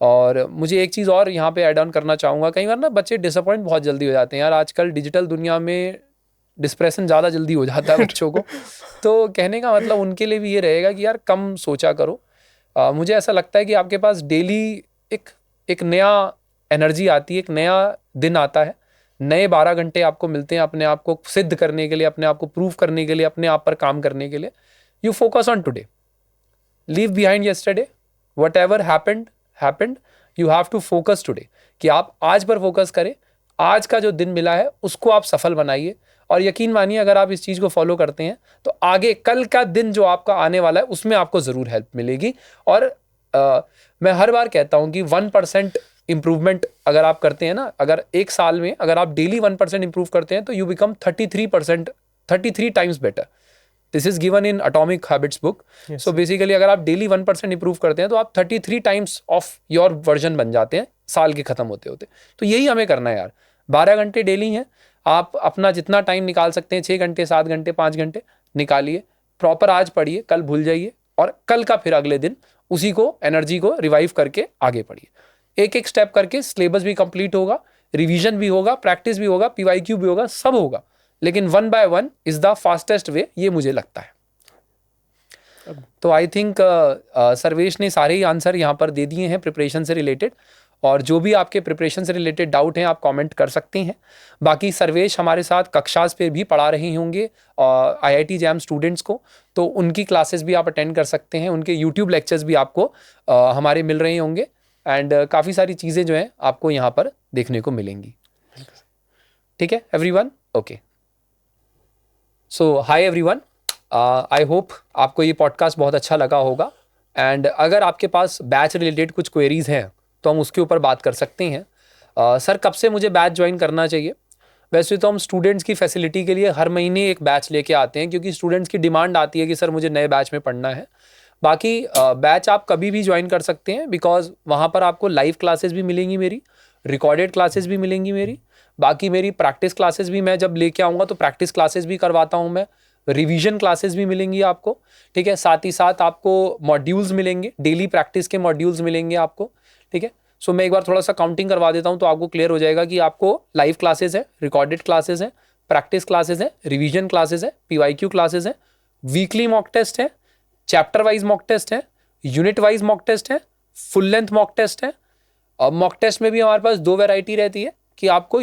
Speaker 1: और मुझे एक चीज़ और यहाँ पे ऐड ऑन करना चाहूँगा, कई बार ना बच्चे डिसअपॉइंट बहुत जल्दी हो जाते हैं यार, आजकल डिजिटल दुनिया में डिस्प्रेशन ज़्यादा जल्दी हो जाता है बच्चों को। तो कहने का मतलब उनके लिए भी ये रहेगा कि यार कम सोचा करो। मुझे ऐसा लगता है कि आपके पास डेली एक एक नया एनर्जी आती है, एक नया दिन आता है, नए 12 घंटे आपको मिलते हैं अपने आप को सिद्ध करने के लिए, अपने आप को प्रूव करने के लिए, अपने आप पर काम करने के लिए। You focus on today, leave behind yesterday, whatever happened, you have to focus today, कि आप आज पर फोकस करें, आज का जो दिन मिला है उसको आप सफल बनाइए। और यकीन मानिए अगर आप इस चीज़ को फॉलो करते हैं तो आगे कल का दिन जो आपका आने वाला है उसमें आपको ज़रूर हेल्प मिलेगी। और मैं हर बार कहता हूं कि 1% इंप्रूवमेंट अगर आप करते हैं ना, अगर एक साल में अगर आप डेली 1% इंप्रूव करते हैं तो you become 33 times better. This is given in atomic habits book. So basically अगर आप डेली 1% इंप्रूव करते हैं तो आप 33 टाइम्स ऑफ योर वर्जन बन जाते हैं साल के खत्म होते होते। तो यही हमें करना है यार, 12 घंटे डेली हैं, आप अपना जितना टाइम निकाल सकते हैं, 6 घंटे 7 घंटे 5 घंटे निकालिए, प्रॉपर आज पढ़िए, कल भूल जाइए, और कल का फिर अगले दिन उसी को एनर्जी को रिवाइव करके आगे पढ़िए। एक एक स्टेप करके सिलेबस भी कंप्लीट होगा, रिवीजन भी होगा, प्रैक्टिस भी होगा, PYQ भी होगा, सब होगा, लेकिन 1 by 1 is the fastest way, ये मुझे लगता है। तो आई थिंक सर्वेश ने सारे ही आंसर यहाँ पर दे दिए हैं प्रिपरेशन से रिलेटेड, और जो भी आपके प्रिपरेशन से रिलेटेड डाउट हैं आप कमेंट कर सकते हैं। बाकी सर्वेश हमारे साथ कक्षास पे भी पढ़ा रहे होंगे IIT जैम स्टूडेंट्स को, तो उनकी क्लासेस भी आप अटेंड कर सकते हैं, उनके यूट्यूब लेक्चर्स भी आपको हमारे मिल रहे होंगे, एंड काफ़ी सारी चीज़ें जो हैं आपको यहाँ पर देखने को मिलेंगी। ठीक है everyone, okay. So hi everyone, I hope आपको ये पॉडकास्ट बहुत अच्छा लगा होगा, एंड अगर आपके पास बैच रिलेटेड कुछ क्वेरीज हैं तो हम उसके ऊपर बात कर सकते हैं। सर कब से मुझे बैच ज्वाइन करना चाहिए? वैसे तो हम स्टूडेंट्स की फैसिलिटी के लिए हर महीने एक बैच लेके आते हैं, क्योंकि स्टूडेंट्स की डिमांड आती है कि सर मुझे नए बैच में पढ़ना है। बाकी बैच आप कभी भी ज्वाइन कर सकते हैं, बिकॉज वहाँ पर आपको लाइव क्लासेस भी मिलेंगी, मेरी रिकॉर्डेड क्लासेस भी मिलेंगी मेरी, बाकी मेरी प्रैक्टिस क्लासेस भी मैं जब लेके आऊँगा तो प्रैक्टिस क्लासेस भी करवाता हूँ मैं, रिवीजन क्लासेस भी मिलेंगी आपको। ठीक है, साथ ही साथ आपको मॉड्यूल्स मिलेंगे, डेली प्रैक्टिस के मॉड्यूल्स मिलेंगे आपको। ठीक है, सो मैं एक बार थोड़ा सा काउंटिंग करवा देता हूँ तो आपको क्लियर हो जाएगा कि आपको लाइव क्लासेस है, रिकॉर्डेड क्लासेस हैं, प्रैक्टिस क्लासेस हैं, रिवीजन क्लासेस हैं, PYQ क्लासेस हैं, वीकली मॉक टेस्ट है, चैप्टर वाइज मॉक टेस्ट है, यूनिट वाइज मॉक टेस्ट है, फुल लेंथ मॉक टेस्ट है। और मॉक टेस्ट में भी हमारे पास 2 वैरायटी रहती है कि आपको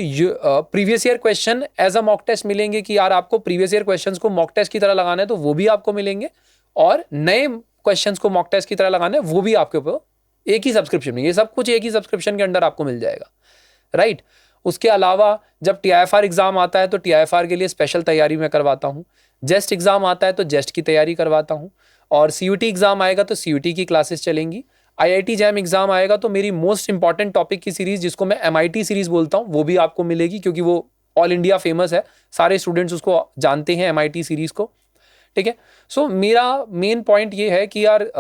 Speaker 1: previous year question as a mock test मिलेंगे, कि यार आपको प्रीवियस ईयर क्वेश्चंस को मॉक टेस्ट की तरह लगाना है तो वो भी आपको मिलेंगे, और नए क्वेश्चंस को मॉक टेस्ट की तरह लगाना है वो भी आपके ऊपर एक ही सब्सक्रिप्शन में, ये सब कुछ एक ही सब्सक्रिप्शन के अंडर आपको मिल जाएगा, राइट। उसके अलावा जब TIFR एग्जाम आता है तो TIFR के लिए स्पेशल तैयारी मैं करवाता हूँ, जेस्ट एग्जाम आता है तो जेस्ट की तैयारी करवाता हूँ, और CUT एग्जाम आएगा तो CUT की क्लासेस चलेंगी, IIT जैम एग्जाम आएगा तो मेरी मोस्ट इंपॉर्टेंट टॉपिक की सीरीज जिसको मैं MIT सीरीज बोलता हूँ वो भी आपको मिलेगी, क्योंकि वो ऑल इंडिया फेमस है, सारे स्टूडेंट्स उसको जानते हैं MIT सीरीज को। ठीक है, सो मेरा मेन पॉइंट ये है कि यार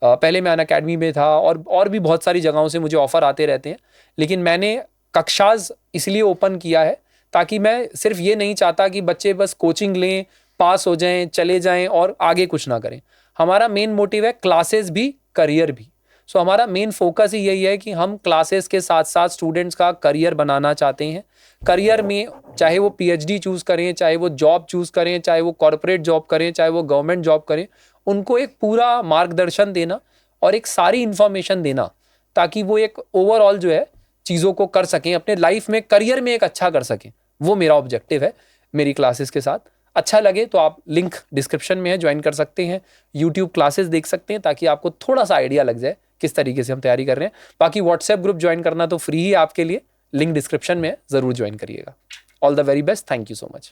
Speaker 1: पहले मैं अनअकैडमी में था और भी बहुत सारी जगहों से मुझे ऑफर आते रहते हैं, लेकिन मैंने कक्षाज इसलिए ओपन किया है ताकि मैं सिर्फ ये नहीं चाहता कि बच्चे बस कोचिंग लें, पास हो जाएं, चले जाएं और आगे कुछ ना करें। हमारा मेन मोटिव है क्लासेस भी, करियर भी। सो हमारा मेन फोकस ही यही है कि हम क्लासेस के साथ साथ स्टूडेंट्स का करियर बनाना चाहते हैं। करियर में चाहे वो PhD चूज़ करें, चाहे वो जॉब चूज़ करें, चाहे वो कॉर्पोरेट जॉब करें, चाहे वो गवर्नमेंट जॉब करें, उनको एक पूरा मार्गदर्शन देना और एक सारी इन्फॉर्मेशन देना ताकि वो एक ओवरऑल जो है चीज़ों को कर सकें, अपने लाइफ में करियर में एक अच्छा कर सकें। वो मेरा ऑब्जेक्टिव है मेरी क्लासेस के साथ। अच्छा लगे तो आप लिंक डिस्क्रिप्शन में है, ज्वाइन कर सकते हैं, यूट्यूब क्लासेस देख सकते हैं ताकि आपको थोड़ा सा आइडिया लग जाए किस तरीके से हम तैयारी कर रहे हैं। बाकी व्हाट्सएप ग्रुप ज्वाइन करना तो फ्री ही आपके लिए, लिंक डिस्क्रिप्शन में है, ज़रूर ज्वाइन करिएगा। All the very best, thank you so much.